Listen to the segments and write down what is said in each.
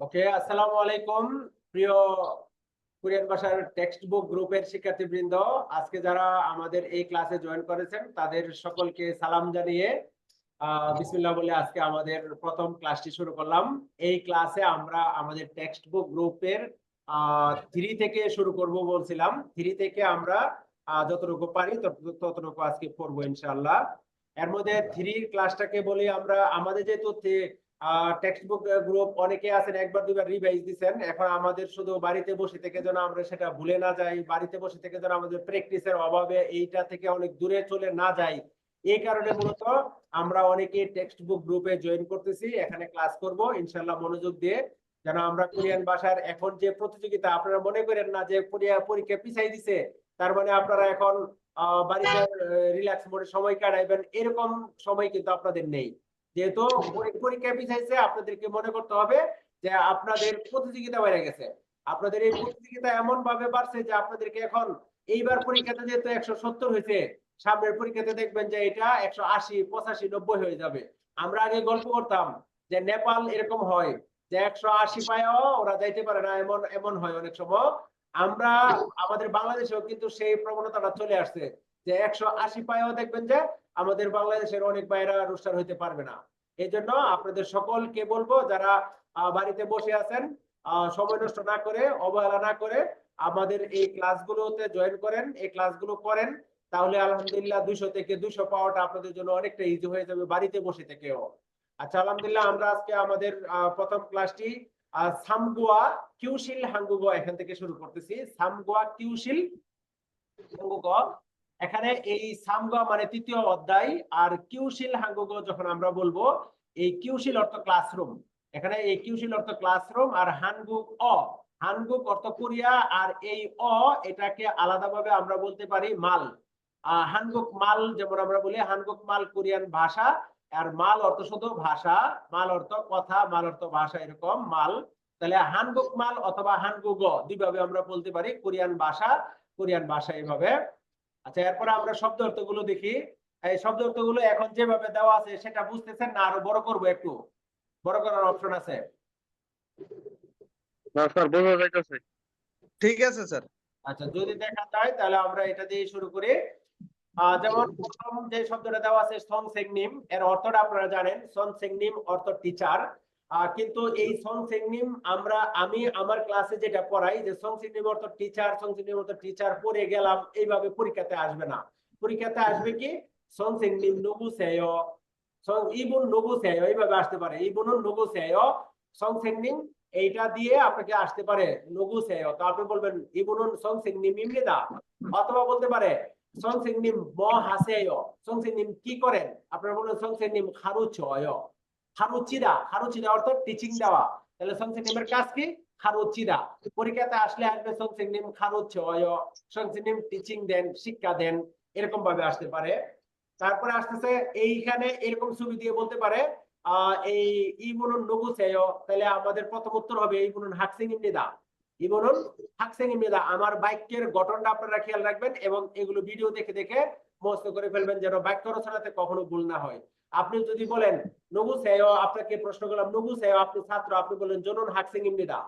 ওকে, আসসালামু আলাইকুম প্রিয় কোরিয়ান ভাষার টেক্সট বুক গ্রুপের শিক্ষার্থীবৃন্দ। আজকে যারা আমাদের এই ক্লাসে জয়েন করেছেন তাদের সকলকে সালাম জানিয়ে বিসমিল্লাহ বলে আজকে আমাদের প্রথম ক্লাসটি শুরু করলাম। এই ক্লাসে আমরা আমাদের টেক্সট বুক গ্রুপের 3 থেকে শুরু করব বলছিলাম। 3 থেকে আমরা যতটুকু পারি ততটুকু আজকে পড়বো ইনশাআল্লাহ। এর মধ্যে 3 ক্লাসটাকে বলি আমরা আমাদের যে তথ্যে টেক্সট বুক গ্রুপ অনেকে আছেন একবার দুইবার রিভাইজ দিচ্ছেন। এখন আমাদের শুধু বাড়িতে বসে থেকে যেন আমরা সেটা ভুলে না যাই, বাড়িতে বসে থেকে যেন আমাদের প্র্যাকটিসের অভাবে এইটা থেকে অনেক দূরে চলে না যাই, এই কারণে মূলত আমরা অনেকে টেক্সট বুক গ্রুপে জয়েন করতেছি। এখানে ক্লাস করব ইনশাআল্লাহ মনোযোগ দিয়ে, যেন আমরা কোরিয়ান ভাষার এখন যে প্রতিযোগিতা, আপনারা মনে করেন না যে পরীক্ষা পিছাই দিছে তার মানে আপনারা এখন বাড়িতে রিল্যাক্স মোডে সময় কাটাইবেন, এরকম সময় কিন্তু আপনাদের নেই। যেহেতু পরীক্ষা পিছাইছে, আপনাদেরকে মনে করতে হবে যে আপনাদের প্রতিযোগিতা বেড়ে গেছে। আপনাদের এই প্রতিযোগিতা এমন ভাবে বাড়ছে যে আপনাদেরকে এখন এইবার পরীক্ষাতে যেহেতু 170 হয়েছে, সামনের পরীক্ষাতে দেখবেন যে এটা 180, 85, 90 হয়ে যাবে। আমরা আগে গল্প করতাম যে নেপাল এরকম হয় যে 180 পায়ও ওরা যাইতে পারে না, এমন এমন হয় অনেক সময়। আমরা আমাদের বাংলাদেশেও কিন্তু সেই প্রবণতাটা চলে আসছে যে 180 পায়ও দেখবেন যে আমাদের বাংলাদেশের অনেক ভাইরা রোস্টার হইতে পারবে না। এই জন্য আপনাদের সকলকে বলবো যারা বাড়িতে বসে আছেন, সময় নষ্ট না করে, অবহেলা না করে আমাদের এই ক্লাসগুলোতে জয়েন করেন, এই ক্লাসগুলো করেন, তাহলে আলহামদুলিল্লাহ 200 থেকে 200 পাওয়াটা আপনাদের জন্য অনেকটা ইজি হয়ে যাবে বাড়িতে বসে থেকেও। আচ্ছা, আলহামদুলিল্লাহ আমরা আজকে আমাদের প্রথম ক্লাসটি সামগুয়া কিউশিল হাঙ্গুগো এখান থেকে শুরু করতেছি। সামগুয়া কিউশিল হাঙ্গুগো, এখানে এই সামগুয়া মানে 3য় অধ্যায়, আর কিউশিল হাঙ্গুগো যখন আমরা বলবো, এই কিউশিল অর্থ ক্লাসরুম, এখানে এই কিউশিল অর্থ ক্লাসরুম, আর হানগুক হানগুক অর্থ কোরিয়া, আর এই এটাকে আলাদাভাবে আমরা বলতে পারি মাল। হানগুক মাল যেমন আমরা বলি হানগুক মাল কোরিয়ান ভাষা, আর মাল অর্থ শুধু ভাষা, মাল অর্থ কথা, মাল অর্থ ভাষা, এরকম মাল। তাহলে হানগুক মাল অথবা হানগুগ দুইভাবে আমরা বলতে পারি কোরিয়ান ভাষা, কোরিয়ান ভাষা এইভাবে। আচ্ছা, এরপরে আমরা শব্দ অর্থগুলো দেখি। এই শব্দ অর্থগুলো এখন যেভাবে দেওয়া আছে সেটা বুঝতেছেন না আরো বড় করবো? একটু বড় করার অপশন আছে? না স্যার, বোঝা যাইতেছে। ঠিক আছে স্যার। আচ্ছা, যদি দেখা যায় তাহলে আমরা এটা দিয়ে শুরু করি। যেমন প্রথম যে শব্দটা দেওয়া আছে সং সেংনিম, এর অর্থটা আপনারা জানেন। সং সেংনিম অর্থ টিচার। কিন্তু এই সং সেংনিম আমি আমার ক্লাসে যেটা পড়াই যে সং সেংনিম অর্থ টিচার, সং সেংনিম অর্থ টিচার পড়ে গেলাম, এইভাবে পরীক্ষাতে আসবে না। পরীক্ষাতে আসবে কি সং সেংনিম নুবু সেয়, সং ইবুন নুবু সেয়, এইভাবে আসতে পারে। ইবুনুন নুবু সেয়, সং সেংনিম এইটা দিয়ে আপনাকে আসতে পারে নুবু সেয়, তো আপনি বলবেন ইবুনুন সং সেংনিম ইমনিদা। অথবা বলতে পারে সংসিংনিম ম হাসেয়, সংসিংনিম কি করেন, আপনারা বলুন সংসিংনিম খারুচয়, খারুচিদা, খারুচিদা অর্থ টিচিং দেওয়া। তাহলে সংসিংনিমের কাজ কি? খারুচিদা। পরীক্ষাতে আসলে আসবে সংসিংনিম খারুচয়, সংসিংনিম টিচিং দেন, শিক্ষা দেন, এরকম ভাবে আসতে পারে। তারপরে আসতেছে এইখানে এরকম ছবি দিয়ে বলতে পারে এই ইবনুন নুবুসেয়, তাহলে আমাদের প্রথম উত্তর হবে ইবনুন হাকসিং ইমনিদা। ইবনুন হাকসিং ইমনিদা। আমার বাক্যের গঠনটা আপনারা খেয়াল রাখবেন এবং এগুলো ভিডিও দেখে দেখে মুখস্থ করে ফেলবেন যেন বাক্য রচনাতে কখনো ভুল না হয়। আপনি যদি বলেন নবু সেয়, আপনাকে প্রশ্ন করলাম নবু সেয়, আপনি ছাত্র, আপনি বলেন জনন হাকসিং ইমনিদা,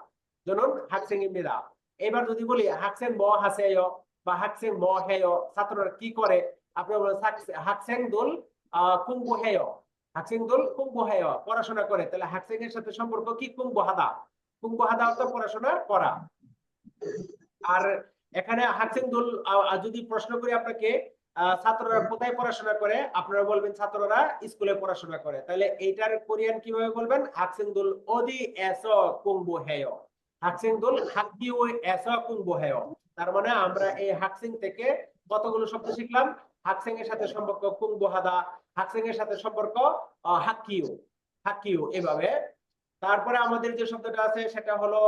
জনন হাকসিং ইমনিদা। এবার যদি বলি হাকসেং ম হাসেয় বা হাকসেং ম হেয়, ছাত্ররা কি করে, আপনি বলেন হাকসেং দুল কুম্বু হেয়, হাকসেং দুল কুম্বু হেয়, পড়াশোনা করে। তাহলে হাকসেং এর সাথে সম্পর্ক কি? কুম্বু হাদা, কুম্বু হাদা অর্থ পড়াশোনা করা। আর এখানে হাকসিং দুল যদি প্রশ্ন করি আপনাকে ছাত্ররা কোথায় পড়াশোনা করে, আপনারা বলবেন ছাত্ররা স্কুলে পড়াশোনা করে। তাহলে এইটার কোরিয়ান কিভাবে বলবেন? হাকসিং দুল ওদি এস কুংবু হেয়, হাকসিং দুল হাকিউ এস কুংবু হেয়। তার মানে আমরা এই হাকসিং থেকে কতগুলো শব্দ শিখলাম? হাকসিং এর সাথে সম্পর্ক কুংবু হাদা, হাকসিং এর সাথে সম্পর্ক হাকিউ, হাকিউ, এভাবে। তারপরে আমাদের যে শব্দটা আছে সেটা হলো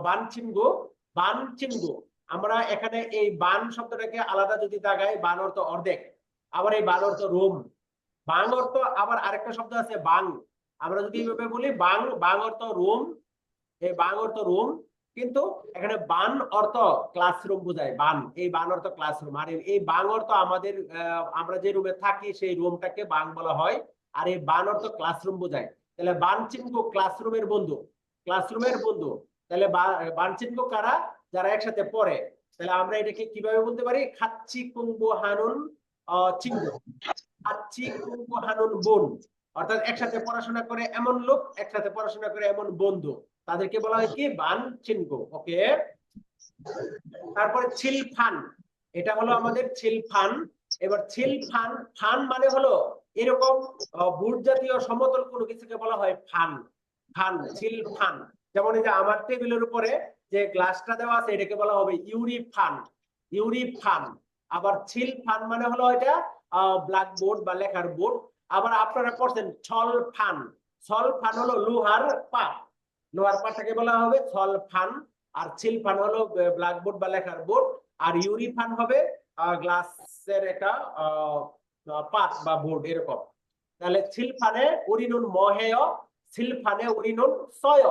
বানচিনগু, বানচিনগু। আমরা এখানে এই বান শব্দটাকে আলাদা যদি দাগাই, বান অর্থ অর্ধেক, আবার এই বান অর্থ রুম, বাং অর্থ আবার আরেকটা শব্দ আছে বাং। আমরা যদি এইভাবে বলি বাং, বাং অর্থ রুম, এই বাং অর্থ রুম, কিন্তু এখানে বান অর্থ ক্লাসরুম বোঝায়। বান, এই বান অর্থ ক্লাসরুম, আর এই বাং অর্থ আমাদের আমরা যে রুমে থাকি সেই রুমটাকে বাং বলা হয়। আর এই বান অর্থ ক্লাসরুম বোঝায়। তাহলে বান চিনকো ক্লাসরুমের বন্ধু, ক্লাসরুমের বন্ধু। তাহলে বান চিনকো কারা? যারা একসাথে পড়ে। তাহলে আমরা এটাকে কিভাবে বলতে পারি? খাচ্ছি কুম্বু হানুন চিঙ্গু, খাচ্ছি কুম্বু হানুন বোন, অর্থাৎ একসাথে পড়াশোনা করে এমন লোক, একসাথে পড়াশোনা করে এমন বন্ধু, তাদেরকে বলা হয় কি? বান চিনকো। ওকে, তারপরে ছিলফান, এটা হলো আমাদের ছিলফান। এবার ছিলফান, ফান মানে হলো এরকম বুট জাতীয় সমতল কোনো কিছুকে বলা হয় ফান। ফান, ছিলফান। যেমন এই যে আমার টেবিলের উপরে যে গ্লাসটা দেওয়া আছে এটাকে বলা হবে ইউরিফান, ইউরিফান। আবার ছিলফান মানে হলো এটা ব্ল্যাকবোর্ড বা লেখার বোর্ড। আবার আপনারা পড়ছেন ছলফান, ছলফান হলো লোহার পাত, লোহার পাতটাকে বলা হবে ছলফান। আর ছিলফান হলো ব্ল্যাকবোর্ড বা লেখার বোর্ড। আর ইউরিফান হবে গ্লাসের একটা পাত বা বোর্ড এরকম। তাহলে ছিলফানে উরিনুন মহেয়, ছিলফানে উরিনুন সয়,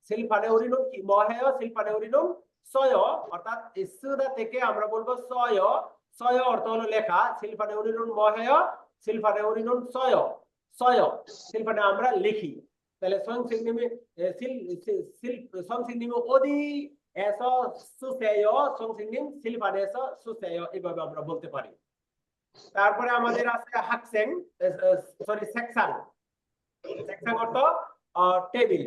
ছিলফানে উরিনুন কি মহেয়, ছিলফানে উরিনুন সয়। অর্থাৎ ইসুদা থেকে আমরা বলবো সয়, সয় অর্থ হলো লেখা, ছিলফানে উরিনুন মহেয়, ছিলফানে উরিনুন সয়, সয়, ছিলফানে আমরা লিখি। তাহলে সংসিগনিমি সংসিগনিমি ওদি এসো সুসেয়, সংসিগনিম ছিলফানে এসো সুসেয়, এইভাবে আমরা বলতে পারি। তারপরে আমাদের আছে হাকসেং, সরি সেকশন। সেকশন অর্থ টেবিল,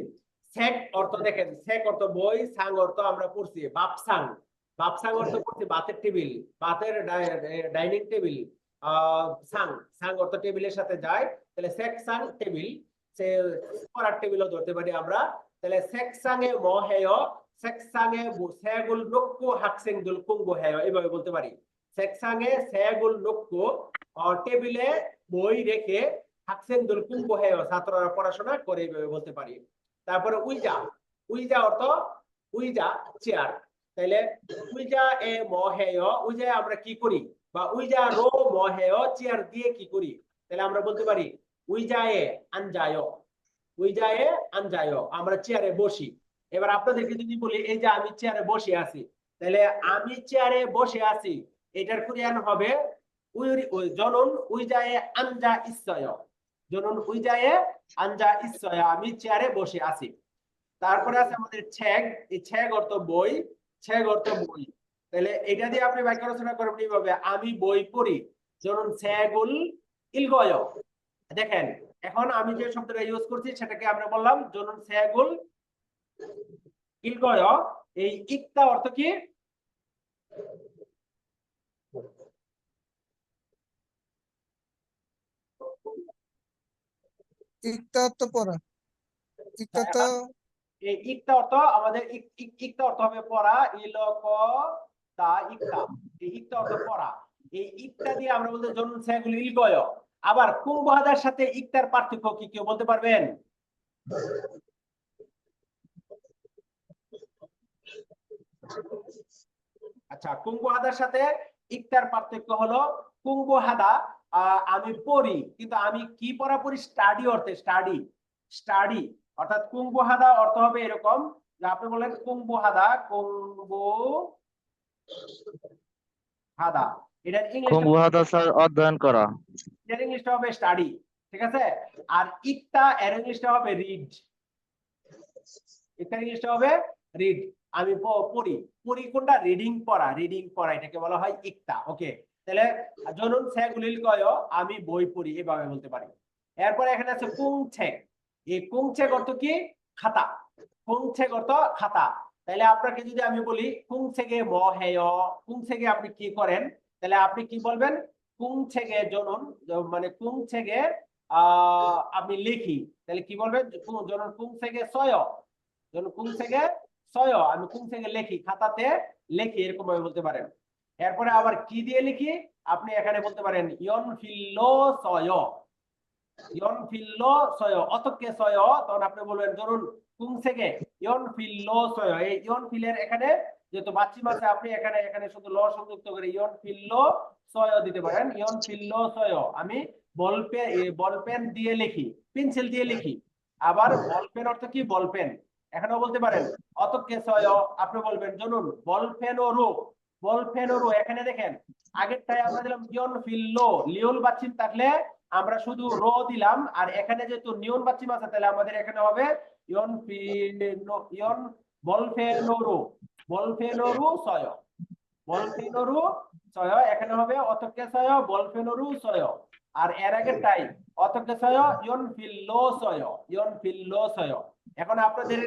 সেক অর্থ দেখেন, সেক অর্থ বই, সাং অর্থ আমরা পড়ছি বাপসাং, বাপসাং অর্থ পড়ছি বাতের টেবিল, বাতের ডাইনিং টেবিল। সাং, সাং অর্থ টেবিলের সাথে যায়। তাহলে সেকশন টেবিল, সে পড়ার টেবিলও ধরতে পারি আমরা। তাহলে সেকশাঙে মহেয়, সেকশাঙে সেগুল নক্কু হাকসেং দুল কুঙ্গু হেয়, এইভাবে বলতে পারি। সেকশাঙে সেগুল নক্কু, টেবিলে বই রেখে হাকসেং দুল কুঙ্গু হেয়, ছাত্ররা পড়াশোনা করে, এইভাবে বলতে পারি। তারপরে উইজা, উইজা অর্থ উইজা চেয়ার। তাইলে উইজা এ মহেয়, উইজা আমরা কি করি, বা উইজা রো মহেয় চেয়ার দিয়ে কি করি, তাহলে আমরা বলতে পারি উইজায়ে আনজায়, উইজায়ে আনজায়, আমরা চেয়ারে বসি। এবার আপনাদেরকে যদি বলি এই যে আমি চেয়ারে বসে আছি, তাহলে আমি চেয়ারে বসে আছি এটার কোরিয়ান হবে জনন উইজায়ে আনজা ইসয়, জনন উইজায়ে আনজা ইসয়, আমি চেয়ারে বসে আছি। তারপরে আছে আমাদের ছ্যাগ, এই ছ্যাগ অর্থ বই, ছ্যাগ অর্থ বই। তাহলে এটা দিয়ে আপনি বাক্য রচনা করবেন এইভাবে, আমি বই পড়ি, জনন ছ্যাগুল ইলগয়। দেখেন এখন আমি যে শব্দটা ইউজ করছি সেটাকে আমরা বললাম জনন ছ্যাগুল ইলগয়। এই ইকতা অর্থ কি? ইকতা তো পড়া, ইকতা তো এই ইকতা অর্থ আমাদের ইকতা অর্থ হবে পড়া, ইলক তা ইকতা, এই ইকতা অর্থ পড়া। এই ইকতা দিয়ে আমরা বলতে জনন ছ্যাগুল ইলগয়। আবার কুম্ভহাদার সাথে ইকতার পার্থক্য কি কেউ বলতে পারবেন? আচ্ছা, কুম্ভহাদার সাথে ইকতার পার্থক্য হলো কুম্ভহাদা আমি পড়ি, কিন্তু আমি কি পড়া পড়ি? স্টাডি অর্থে, স্টাডি, স্টাডি। অর্থাৎ কুম্ভহাদা অর্থ হবে এরকম যে আপনি বলেন কুম্ভহাদা, কুম্ভহাদা, এটার কুম্ভহাদা স্যার অধ্যয়ন করা। ইংলিশটা হবে স্টাডি, ঠিক আছে? আর ইকতা এর ইংলিশটা হবে রিড, ইকতার ইংলিশটা হবে রিড। আমি পড়ি, পড়ি কোনটা? রিডিং পড়া, রিডিং পড়া, এটাকে বলা হয় ইকতা। ওকে, তাহলে জনুন ছ্যাগুলিল কয়, আমি বই পড়ি, এভাবে বলতে পারি। এরপর এখানে আছে কুংছেক, এই কুংছেক অর্থ কি? খাতা, কুংছেক অর্থ খাতা। তাহলে আপনাকে যদি আমি বলি কুংছেগে মহেয়, কুংছেগে আপনি কি করেন, তাহলে আপনি কি বলবেন? কুংছেগে জনন, মানে কুংছেগে আপনি লিখি, তাহলে কি বলবেন? জনন কুংছেগে সয়, জনন কুংছেগে সয়, আমি কুংছেগে লিখি, খাতাতে লিখি, এরকম ভাবে বলতে পারেন। এরপরে আবার কি দিয়ে লিখি, আপনি এখানে বলতে পারেন ইয়ন ফিল্লো সয়, ইয়ন ফিল্লো সয়, অতকে সয়, তখন আপনি বলবেন ধরুন কুংছেগে ইয়ন ফিল্লো সয়। এই ইয়ন ফিলের এখানে যেহেতু বাচ্চি মাছে আপনি এখানে এখানে শুধু ল সংযুক্ত করে ইয়ন ফিল্লো সয় দিতে পারেন, ইয়ন ফিল্লো সয়, আমি বলপেন দিয়ে লিখি, পেন্সিল দিয়ে লিখি। আবার বলপেন অর্থ কি? বলপেন, এখানেও বলতে পারেন অতকে সয়, আপনি বলবেন জনুন বলফেনোরু, বলফেনোরু। এখানে দেখেন আগেরটায় আমরা দিলাম ইয়ন ফিল লো, লিওল বাচ্চিম থাকলে আমরা শুধু রো দিলাম, আর এখানে যেহেতু নিয়ন বাচ্চিম আছে তাহলে আমাদের এখানে হবে ইয়ন ফিনো, ইয়ন বলফেনোরু, বলফেনোরু সয়, বলফেনোরু সয়। এখানে হবে অতকে সয় বলফেনোরু সয়। আর এর আগেরটাই অতকে সয় ইয়ন ফিল লো সয়, ইয়ন ফিল লো সয়। এখন আপনাদের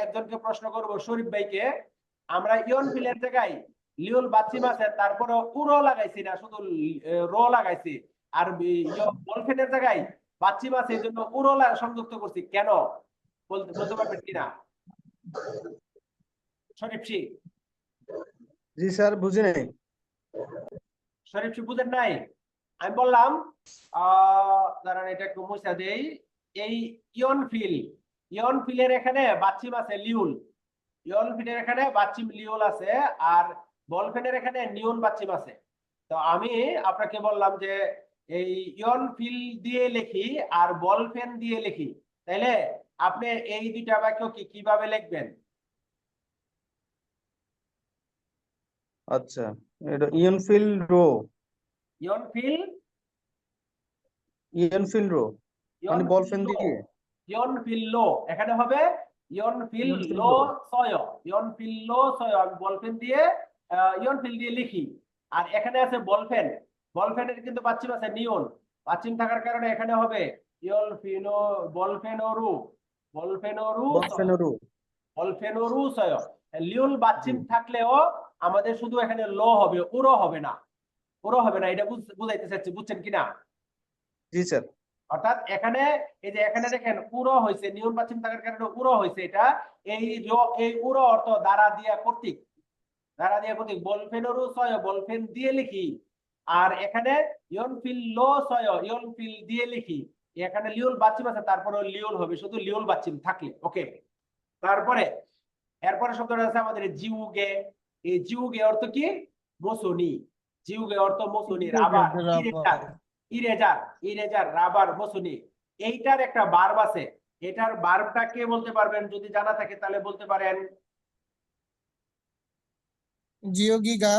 একজনকে প্রশ্ন করব, শরীফ ভাইকে, আমরা ইয়ন ফিলের জায়গায় লিওল বাচ্চিম আছে তারপরে উরো লাগাইছি না, শুধু র লাগাইছি, আর বলফেনের জায়গায় বাচ্চিম আছে এই জন্য উরো সংযুক্ত করছি, কেন বলতে বলতে পারবেন কিনা শরীফ সি? জি স্যার, বুঝি নাই। শরীফ সি বুঝেন নাই? আমি বললাম দাঁড়ান এটা একটু মুছা দেই। এই ইয়ন ফিল, ইয়ন ফিলের এখানে বাচ্চিম আছে লিউল, ইয়ন ফিলের এখানে বাচ্চিম লিউল আছে, আর বলফেনের এখানে নিয়ন বাচ্চিম আছে। তো আমি আপনাকে বললাম যে এই ইয়ন ফিল দিয়ে লিখি আর বলফেন দিয়ে লিখি, তাইলে আপনি এই দুইটা বাক্য কিভাবে লিখবেন? আচ্ছা, এটা ইয়নফিল রো, ইয়ন ফিল, ইয়নফিল রো মানে বলফেন দিয়ে। ইয়ন ফিল লো, এখানে হবে ইয়ন ফিল ইয়নফিল লো লো। সয়, ইয়ন ফিল লো সয়। আমি বলফেন দিয়ে ইয়ন ফিল দিয়ে লিখি। আর এখানে আছে বলফেন, বলফেনের কিন্তু বাচ্চিম আছে নিয়ন, বাচ্চিম থাকার কারণে এখানে হবে ইয়ন ফিনো, বলফেনোরু, বলফেনোরু সয়, বলফেন রো। বলফেনোরু সয়। লিওল বাচ্চিম জি থাকলেও আমাদের শুধু এখানে লো হবে, উরো হবে না, উরো হবে না। এটা বুঝাইতে চাচ্ছি, বুঝছেন কিনা? জি স্যার। অর্থাৎ এখানে এই যে এখানে দেখেন উরো হয়েছে, নিয়ন বাচ্চিম থাকার কারণে উরো হয়েছে, এটা এই এই উরো অর্থ দ্বারা দিয়া কর্তৃক, দ্বারা দিয়া কর্তৃক। বলফেনোরু সয় বলফেন দিয়ে লিখি, আর এখানে ইয়ন ফিল লো সয় ইয়ন ফিল দিয়ে লিখি। এখানে লিওল বাচ্চিম আছে তারপরে লিওল হবে শুধু লিওল বাচ্চিম থাকলে। ওকে, তারপরে এরপরে শব্দটা আছে আমাদের জিউগে। এই জিউগে অর্থ কি? মৌসুমী। জিউগে অর্থ Mousumi, rubber, eraser, eraser, eraser, rubber, Mousumi. এইটার একটা ভার্ব আছে, এটার ভার্বটা কে বলতে পারবেন? যদি জানা থাকে তাহলে বলতে পারেন। জিওগিগা,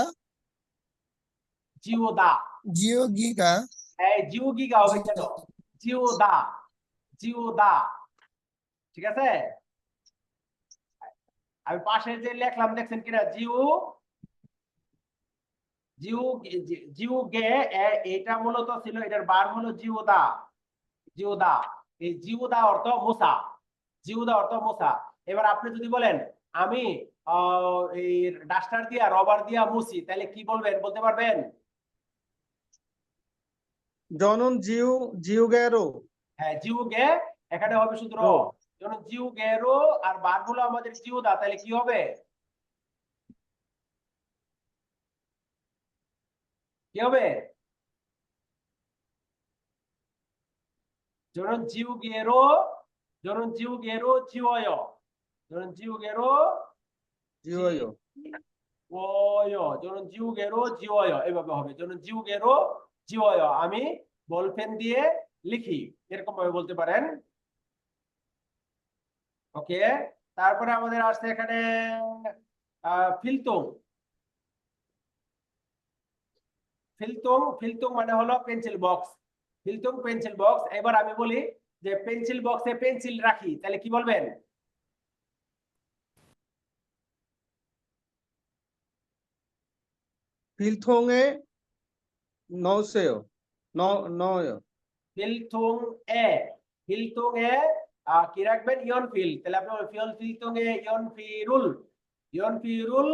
জিওদা, জিওগিগা, এই জিওগিগা হবে কেন? জিওদা, জিওদা, ঠিক আছে? আমি পাশে যে লিখলাম দেখছেন কিনা? জিও, জিও, জিও গে, এটা মূলত ছিল, এটার বার হলো জিওদা, জিওদা। এই জিওদা অর্থ মোসা, জিওদা অর্থ মোসা। এবার আপনি যদি বলেন আমি এই ডাস্টার দিয়া রবার দিয়া মুছি, তাহলে কি বলবেন? বলতে পারবেন? জনন জিউ, জিউ গেরো। হ্যাঁ, জিও গে, এখানে হবে শুধু র। রো। যেমন জিও গে রো, আর বার হলো আমাদের জিওদা, তাহলে কি হবে? কি হবে? 저는 지우개로, 저는 지우개로 지워요. 저는 지우개로 জিওয়ো। 지워요. 저는 지우개로 지워요. এইভাবে হবে, 저는 지우개로 지워요। আমি বলপেন দিয়ে লিখি, এরকম ভাবে বলতে পারেন। ওকে, তারপরে আমাদের আসছে এখানে ফিলতুং। ফিলতুং, ফিলতুং মানে হলো পেন্সিল বক্স, ফিলতুং পেন্সিল বক্স। এবার আমি বলি যে পেন্সিল বক্সে পেন্সিল রাখি, তাহলে কি বলবেন? ফিলথোংয়ে নৌসেও, নয়। ফিলতুং এ, ফিলতুং এ কি রাখবেন? ইয়ন ফিল। তাহলে আপনি ফিলতুং এ ইয়ন ফিরুল, ইয়ন ফিরুল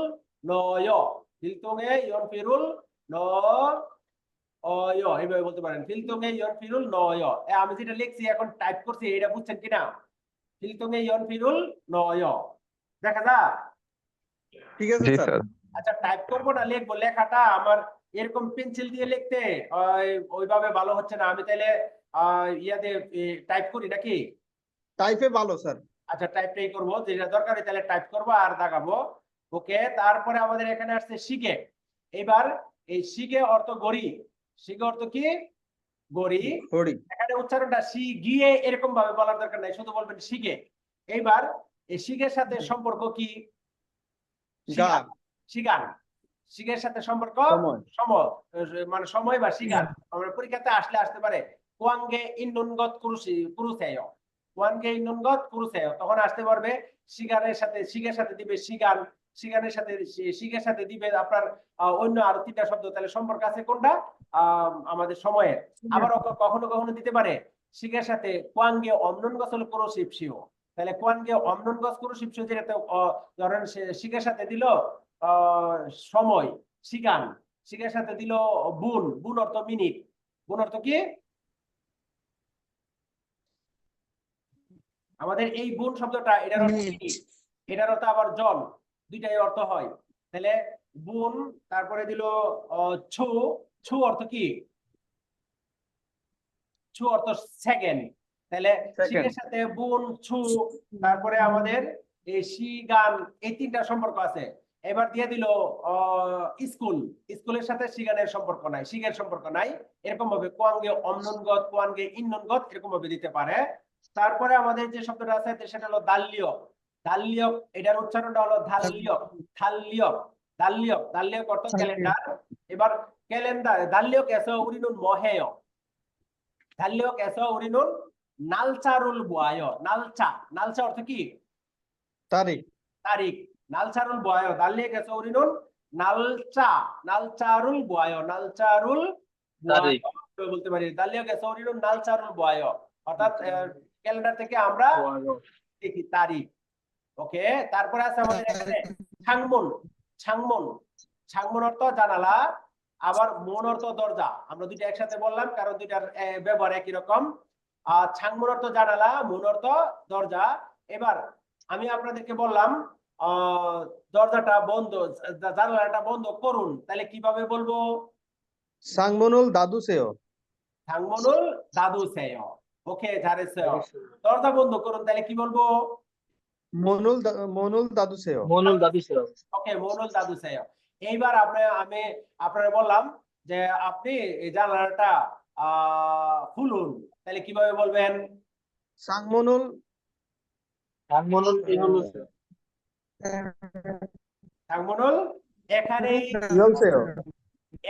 নয়, ফিলতুং এ ইয়ন ফিরুল নয়, এইভাবে বলতে পারেন ফিলতুং এ ইয়ন ফিরুল নয়। আমি যেটা লিখছি এখন টাইপ করছি, এটা বুঝছেন কিনা? ফিলতুং এ ইয়ন ফিরুল নয়, দেখা যাক। ঠিক আছে জি স্যার। স্যার। আচ্ছা, টাইপ করবো না লিখবো? লেখাটা আমার এরকম পেন্সিল দিয়ে লিখতে ওইভাবে ভালো হচ্ছে না, আমি তাহলে ইয়াতে টাইপ করি নাকি? টাইপে ভালো স্যার। আচ্ছা, টাইপটাই করবো, যেটা দরকারি তাহলে টাইপ করবো আর দাগাবো। ওকে, তারপরে আমাদের এখানে আসছে শিগে। এবার এই শিগে অর্থ গড়ি, শিগে অর্থ কি? গড়ি। ঘড়ি। এখানে উচ্চারণটা শি গিয়ে এরকম ভাবে বলার দরকার নাই, শুধু বলবেন শিগে। এইবার এই শিগের সাথে সম্পর্ক কি? গা শিগান, শিগের সাথে সম্পর্ক সময় মানে সময় বা শিগান। আমরা পরীক্ষাতে আসতে পারে কোয়াঙ্গে ইন্নুনগত কুরুসেয়, কোয়াঙ্গে ইন্নুনগত কুরুসেয়, তখন আসতে পারবে শিগানের সাথে, শিগের সাথে দিবে শিগান, শিগানের সাথে শিগের সাথে দিবে আপনার অন্য আরো 3টা শব্দ, তাহলে সম্পর্ক আছে কোনটা? আমাদের সময়ের। আবার কখনো কখনো দিতে পারে শিগের সাথে কোয়াঙ্গে অমনগত কুরুসিপসিও, তাহলে কোয়াঙ্গে অমনগত কুরুসিপসিও, যেটা ধরেন শিগের সাথে দিল সময় শিগান, শিগের সাথে দিল বুন, বুন অর্থ মিনিট, বুন অর্থ কি? আমাদের এই বুন শব্দটা এটার অর্থ মিনিট, এটার অর্থ আবার জন, দুইটাই অর্থ হয়। তাহলে বুন, তারপরে দিল ছু, ছু অর্থ কি? ছু অর্থ সেকেন্ড, তাহলে শিগের সাথে বুন ছু, তারপরে আমাদের এই শিগান, এই 3টা সম্পর্ক আছে। এবার দিয়ে দিল স্কুল, স্কুলের সাথে শিগানের সম্পর্ক নাই, শিগের সম্পর্ক নাই, এরকম ভাবে কোয়াঙ্গে অমনগত, কোয়াঙ্গে ইন্ননগত এরকম ভাবে দিতে পারে। তারপরে আমাদের যে শব্দটা আছে সেটা হলো দাল্লিয়ক, দাল্লিয়ক, এটার উচ্চারণটা হলো ধাল্লিয়ক, থাল্লিয়ক, দাল্লিয়ক, দাল্লিয়ক অর্থ ক্যালেন্ডার। এবার ক্যালেন্ডার দাল্লিয়ক এসো উরিনুন মহেয়, দাল্লিয়ক এসো উরিনুন নালচারুল বুয়ায়, নালচা, নালচা অর্থ কি? তারিখ তারিখ, নালচারুল বুয়ায়, দাল্লিয়ক এসো উরিনুন নালচা, নালচারুল বুয়ায়, নালচারুল বুয়ায় বলতে পারি, দাল্লিয়ক এসো উরিনুন নালচারুল বুয়ায়, অর্থাৎ ক্যালেন্ডার থেকে আমরা দেখি তারিখ। ওকে, তারপরে আছে আমাদের এখানে ছাংমন, ছাংমন, ছাংমন অর্থ জানালা, আবার মন অর্থ দরজা। আমরা দুইটা একসাথে বললাম কারণ দুইটার ব্যবহার একই রকম। ছাংমন অর্থ জানালা, মন অর্থ দরজা। এবার আমি আপনাদেরকে বললাম দরজাটা বন্ধ, জানালাটা বন্ধ করুন, তাহলে কিভাবে বলবো? সাংমনুল দাদু সেও ছাংমনুল দাদু সেয়, ওকে, ঝাড়ে সেয়, দরজা বন্ধ করুন, তাহলে কি বলবো? মনুল দাদু সেও মনুল দাদু ছিল। ওকে, মনুল দাদু সেয়। এইবার আমি আপনারা বললাম যে আপনি এই জানালাটা খুলুন, তাহলে কিভাবে বলবেন? সাংমনুল মনুল এই হলো ছাংমনুল, এখানেই ইয়ল সেও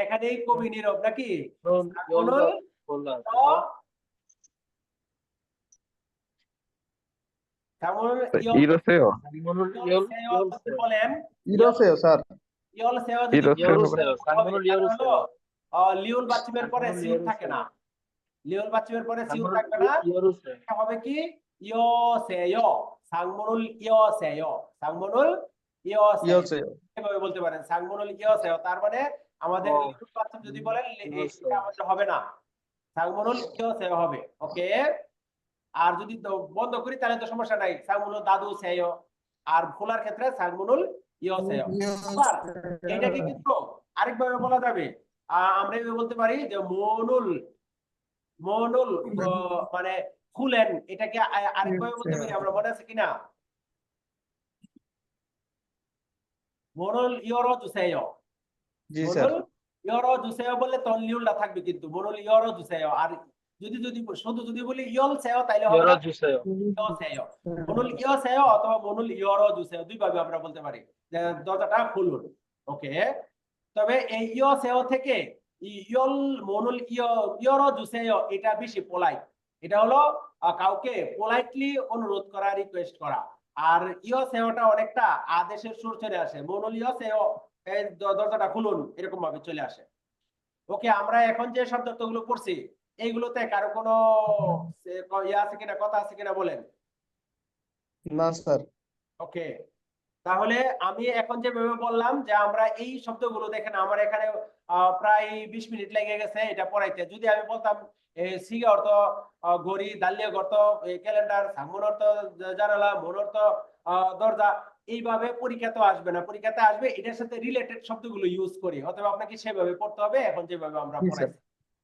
এখানেই কবি নীরব নাকি? মনুল ছাংমনুল ইরোসেও, মনুল ইয়ল সেয় যদি বলেন, ইরো সেও স্যার ইয়ল সেয় যদি ইরোসেও মনুল ইয়ল হলো লিওল বাচ্চিমের পরে সিউ থাকে না, লিওল বাচ্চিমের পরে সিউ থাকবে না, এটা হবে কি? ইয় সেয়, সাংমনুল ইয় সেয়, সাংমনুল ইয় ইয়ল সেয়, সেও এভাবে বলতে পারেন সাংমনুল ইয় সেয়। তার মানে আমাদের লিওল বাচ্চিম যদি বলেন এটা আমাদের হবে না, সাংমনুল ইয় সেয় হবে। ওকে, আর যদি বন্ধ করি তাহলে তো সমস্যা নাই, সাংমনুল দাদু সেয়, আর খোলার ক্ষেত্রে সাংমনুল ইয় সেয়। আবার এটাকে কিন্তু আরেকভাবে বলা যাবে, আমরা এভাবে বলতে পারি যে মনুল, মনুল মানে খুলেন, এটাকে আরেকভাবে বলতে পারি আমরা, মনে আছে কিনা? মনুল ইয়রো জুসেয়, জি স্যার মনুল ইয়রো জুসেয় বললে তখন লিউলটা থাকবে, কিন্তু মনুল ইয়রো জুসেয়। আর যদি শুধু যদি বলি ইয়ল সেয় তাহলে হবে না, ইয় সেয়, মনুল ইয় সেয় অথবা মনুল ইয়রো জুসেয়, দুইভাবে আমরা বলতে পারি যে দরজাটা খুলুন। ওকে, তবে এই ইয় সেয় থেকে ইয়ল মনুল ইয়রো জুসেয় এটা বেশি পোলাইট, এটা হলো কাউকে পোলাইটলি অনুরোধ করা, রিকোয়েস্ট করা। আর ইয় সেওটা অনেকটা আদেশের সুর চলে আসে, মনুল ইয় সেও, এই দরজাটা খুলুন, এরকম ভাবে চলে আসে। ওকে, আমরা এখন যে শব্দগুলো পড়ছি এইগুলোতে কারো কোনো আছে কিনা, কথা আছে কিনা বলেন? না স্যার ওকে, তাহলে আমি এখন যেভাবে বললাম যে আমরা এই শব্দগুলো দেখেন, আমার এখানে প্রায় 20 মিনিট লেগে গেছে এটা পড়াইতে। যদি আমি বলতাম সিগা অর্থ ঘড়ি, দাল্লিয়ক অর্থ ক্যালেন্ডার, সাংমন অর্থ জানালা, মন অর্থ দরজা, এইভাবে পরীক্ষাতে আসবে না, পরীক্ষাতে আসবে এটার সাথে রিলেটেড শব্দগুলো ইউজ করি, অথবা আপনাকে সেভাবে পড়তে হবে এখন যেভাবে আমরা পড়াইছি।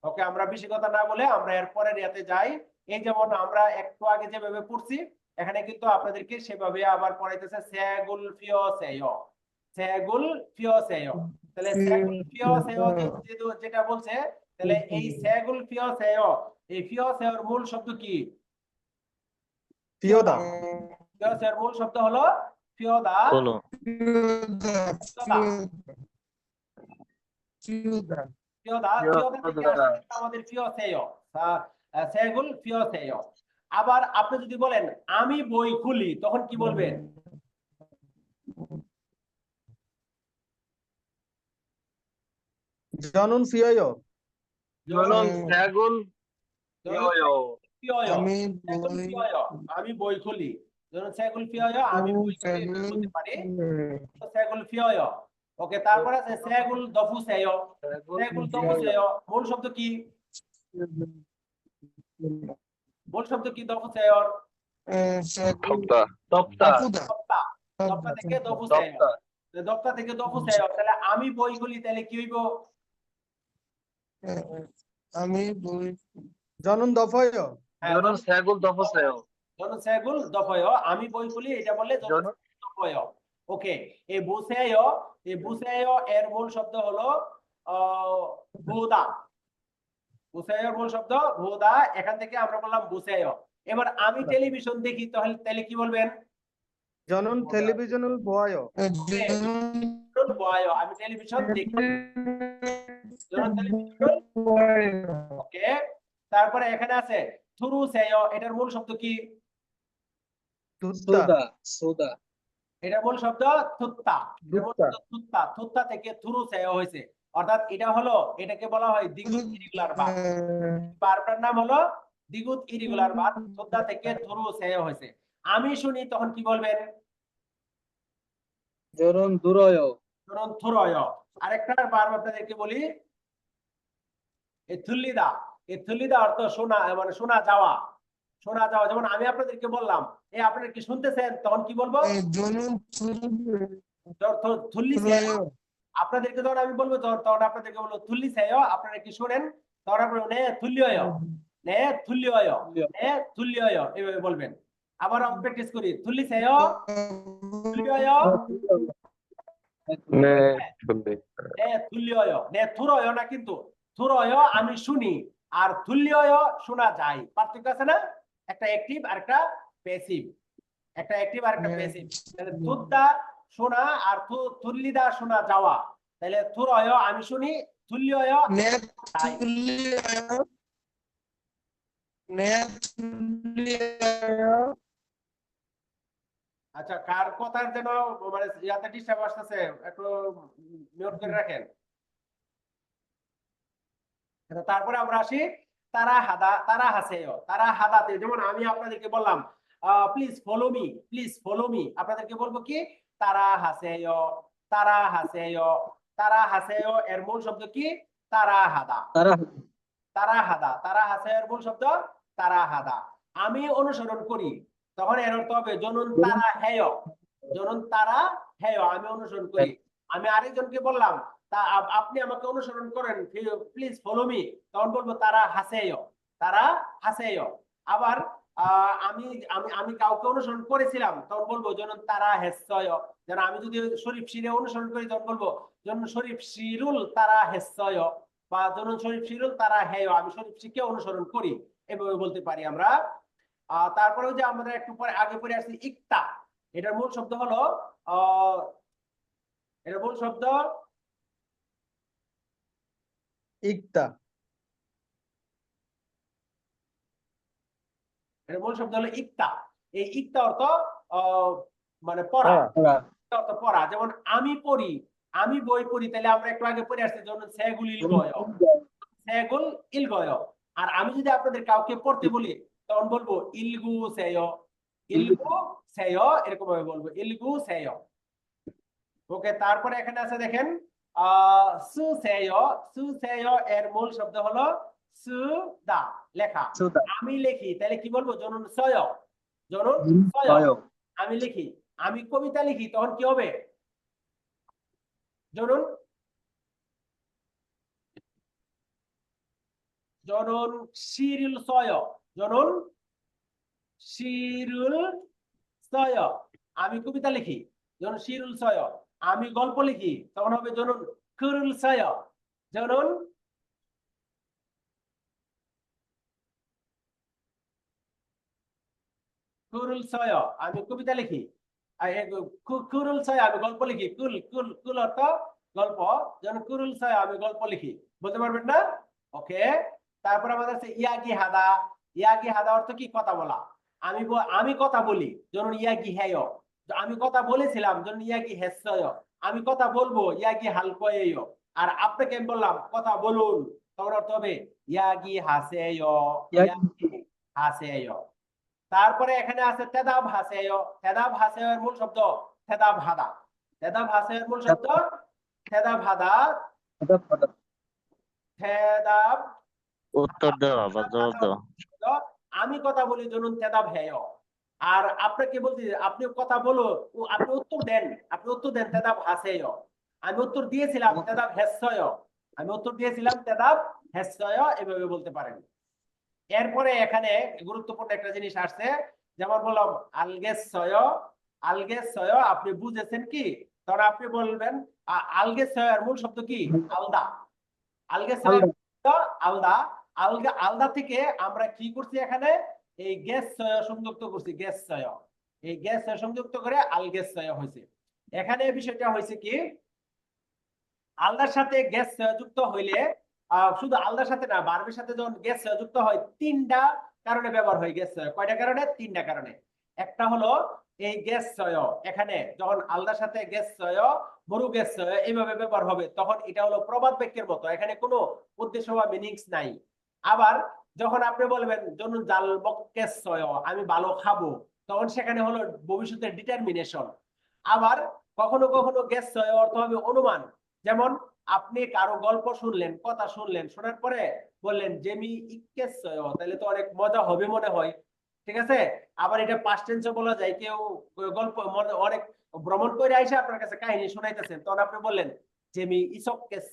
ওকে, আমরা বেশি কথা না বলে আমরা এর পরের ইয়াতে যাই। এই যেমন আমরা একটু আগে যেভাবে পড়ছি, এখানে কিন্তু আপনাদেরকে সেভাবে আবার পড়াইতেছে সেগুল ফিওসেয়, সেগুল ফিওসেয়। তাহলে সেগুল ফিওসেয় যেটা বলছে, তাহলে এই সেগুল ফিওসেয়, এই ফিওসেয়র মূল শব্দ কি? ফিয়োদা ফিওসের মূল শব্দ হলো ফিওদা। হলো ফিউদা ফিওদা ফিওদা থেকে আসছে কিন্তু আমাদের ফিওসেয়, সেগুল ফিওসেয়। আবার আপনি যদি বলেন আমি বই খুলি, তখন কি বলবেন? জনুন ফিয়োয়ো জনন স্যাগুল ইয়ো ফিওয়, আমি সেগুল বই ফিওয়, আমি বই খুলি। ধরুন সেগুল ফিওয়, আমি বই খুলি এটা বলতে পারি। তো সেগুল ফিওয়। ওকে, তারপর আছে সেগুল দফুসেয়। সেগুল দফুসেয় মূল শব্দ কি? মূল শব্দ কি দফুসেয়র? সপ্তাহ তপ্তা দপ্তা। দপ্তা থেকে দফুসেয়। তপ্তা দপ্তা থেকে দফুসেয়, তাহলে আমি বই খুলি, তাহলে কি হইব? আমি বই জনুন দফয়ো হ্যাঁ, জনন স্যাগুল দফসেয় ধরুন সেগুল দফয়, আমি বই খুলি এটা বললে জনন দফয়। ওকে, এই বুসেয় এর মূল শব্দ হলো বুদা। বুসেয়র মূল শব্দ বুদা, এখান থেকে আমরা বললাম বুসেয়। এবার আমি টেলিভিশন দেখি, তাহলে কি বলবেন? জনুন টেলিভিশনুল বয়ো টেলিভিশন বয়, আমি টেলিভিশন দেখি। ধরুন টেলিভিশন। ওকে, তারপরে এখানে আছে থুরুসেয়, এটার মূল শব্দ কি? তুত্তা সোদা এটার মূল শব্দ থুত্তা। এটার মূল শব্দ থুত্তা। থুত্তা থেকে থুরুসেয় হয়েছে, অর্থাৎ এটা হলো, এটাকে বলা হয় দ্বিগুণ ইরিগুলার ভার্ব। ভার্বটার নাম হলো দ্বিগুণ ইরিগুলার ভার্ব, থুত্তা থেকে থুরুসেয় হয়েছে। আমি শুনি, তখন কি বলবেন? জনন দুরয় ধরুন থুরয়। আরেকটা ভার্ব আপনাদেরকে বলি, এই থুল্লিদা। এই থুল্লিদা অর্থ শোনা, মানে শোনা যাওয়া। শোনা যাওয়া, যেমন আমি আপনাদেরকে বললাম আপনারা কি শুনতেছেন, তখন কি বলবো? থুল্লি সেয়। আপনাদেরকে যখন আমি বলবো, তখন আপনাদেরকে বলবো থুল্লি সেয়, আপনারা কি শুনেন? তখন আপনারা নে থুল্লিয়, নে থুল্লিয়, নে থুল্লিয়, এইভাবে বলবেন। আবার আমি প্র্যাকটিস করি, থুল্লি সেয়, থুল্লিয়, নে নে থুল্লিয়, নে থুরয় না, কিন্তু থুরয় আমি শুনি, আর থুল্লিয় শোনা যায়। পার্থক্য আছে না? একটা অ্যাক্টিভ আর একটা প্যাসিভ। একটা অ্যাক্টিভ আর একটা প্যাসিভ। তাহলে থুদ্দা শোনা, আর থুল্লিদা শোনা যাওয়া। তাহলে থুরয় আমি শুনি, থুল্লিয় যাই। আচ্ছা, কার কথার যেন মানে ইয়াতে ডিস্টার্ব আসতেছে, একটু মিউট করে রাখেন। তারপরে আমরা আসি তারা হাসেয়। তারা হাদাতে, যেমন আমি আপনাদেরকে বললাম please follow me, please follow me, আপনাদেরকে বলবো কি? তারা হাসেয়, তারা হাসেয়। তারা হাসেয় এর মূল শব্দ কি? তারা হাদা। তারা তারা হাদা, তারা হাসের মূল শব্দ তারা হাদা। আমি অনুসরণ করি, তখন এর অর্থ হবে জনুন তারা হেয়। জনুন তারা হেয়, আমি অনুসরণ করি। আমি আরেকজনকে বললাম আপনি আমাকে অনুসরণ করেন, প্লিজ ফলো মি, তখন বলবো তারা হাসেয়, তারা হাসেয়। আবার আমি আমি আমি কাউকে অনুসরণ করেছিলাম, তখন বলবো জনুন তারা হেসয়। যেন আমি যদি শরীফ শিরে অনুসরণ করি, তখন বলবো জনুন শরীফ শিরুল তারা হেসয়, বা জনুন শরীফ শিরুল তারা হেয়, আমি শরীফ শিরকে অনুসরণ করি, এভাবে বলতে পারি আমরা। তারপরে যে আমরা একটু পরে আগে পড়ে আসছি ইকতা। এটার মূল শব্দ হলো এটার মূল শব্দ ইকতা এটার মূল শব্দ হলো ইকতা। এই ইকতা অর্থ মানে পড়া, অর্থ পড়া। যেমন আমি পড়ি, আমি বই পড়ি, তাহলে আমরা একটু আগে পড়ে আসছি যেমন সেগুল ইলগয়, সেগুল ইলগয়। আর আমি যদি আপনাদের কাউকে পড়তে বলি, তখন বলবো ইলগু সেয়, ইলগু সেয়, এরকম ভাবে বলবো ইলগু সেয়। ওকে, তারপরে এখানে আছে দেখেন সুসেয়। সুসেয় এর মূল শব্দ হলো সুদা, লেখা। আমি লিখি, তাহলে কি বলবো? জনুন সয়, জনুন সয়, আমি লিখি। আমি কবিতা লিখি, তখন কি হবে? জনুন জনুন শিরুল সয়, জনুন শিরুল সয়। আমি কবিতা লিখি, জনুন শিরুল সয়। আমি গল্প লিখি, তখন হবে জনুন খুরুল সয়, জনুন কুরুল সয় আমি কবিতা লিখি, আর কুরুল সয় আমি গল্প লিখি। কুল কুল কুল অর্থ গল্প, যেমন কুরুল সয় আমি গল্প লিখি, বলতে পারবেন না? ওকে। তারপর আমাদের আছে ইয়াগি হাদা। ইয়াগি হাদা অর্থ কি? কথা বলা। আমি কথা বলি, যেমন ইয়াগি হেয়। আমি কথা বলেছিলাম, যেমন ইয়াগি হেসয়। আমি কথা বলবো, ইয়াগি হালকয়েয়। আর আপনাকে আমি বললাম কথা বলুন, তখন অর্থ হবে ইয়াগি হাসেয়, ইয়াগি হাসেয়। তারপরে এখানে আছে তেদাব হাসেয়। তেদাব হাসেয়ের মূল শব্দ তেদাব হাদা। তেদাব হাসেয়ের মূল শব্দ তেদাব হাদা। তেদাব উত্তর দেওয়া বা জবাব দেওয়া। আমি কথা বলি, জনুন তেদাব হেয়। আর আপনাকে বলতে আপনি কথা বলো, আপনি উত্তর দেন, আপনি উত্তর দেন তেদাব হাসেয়। আমি উত্তর দিয়েছিলাম তেদাব হেসয়। আমি উত্তর দিয়েছিলাম তেদাব হেসয়, এভাবে বলতে পারেন। এরপরে এখানে গুরুত্বপূর্ণ একটা জিনিস আসছে, যেমন বললাম আলগেসয়। আলগেসয় আপনি বুঝেছেন কি? তখন আপনি বলবেন আলগেসয়ের মূল শব্দ কি? আলদা। আলগেসয় আলদা। আলগা আলদা থেকে আমরা কি করছি? এখানে এই গ্যাস সংযুক্ত করছি, গ্যাস সয়। এই গ্যাস সংযুক্ত করে আলগেসয় হয়েছে। এখানে বিষয়টা হয়েছে কি, আলদার সাথে গ্যাস যুক্ত হইলে শুধু আলদার সাথে না, বার্বের সাথে যখন গ্যাস যুক্ত হয়, তিনটা কারণে ব্যবহার হয় গ্যাস। কয়টা কারণে? তিনটা কারণে। একটা হলো এই গ্যাস এখানে যখন আলদার সাথে গ্যাস মরু গ্যাস এইভাবে ব্যবহার হবে, তখন এটা হলো প্রবাদ বাক্যের মতো, এখানে কোনো উদ্দেশ্য বা মিনিংস নাই। আবার যখন আপনি বলবেন জন্য জাল বক্কেস আমি ভালো খাবো, তখন সেখানে হলো ভবিষ্যতের ডিটারমিনেশন। আবার কখনো কখনো গ্যাস অর্থ হবে অনুমান। যেমন আপনি কারো গল্প শুনলেন, কথা শুনলেন, শোনার পরে বললেন জেমি ইক্কেস, তাহলে তো অনেক মজা হবে মনে হয়, ঠিক আছে? আবার এটা পাস্ট টেন্সে বলা যায়, কেউ গল্প অনেক ভ্রমণ করে আইসা আপনার কাছে কাহিনী শোনাইতেছেন, তখন আপনি বললেন জেমি ইসকেস,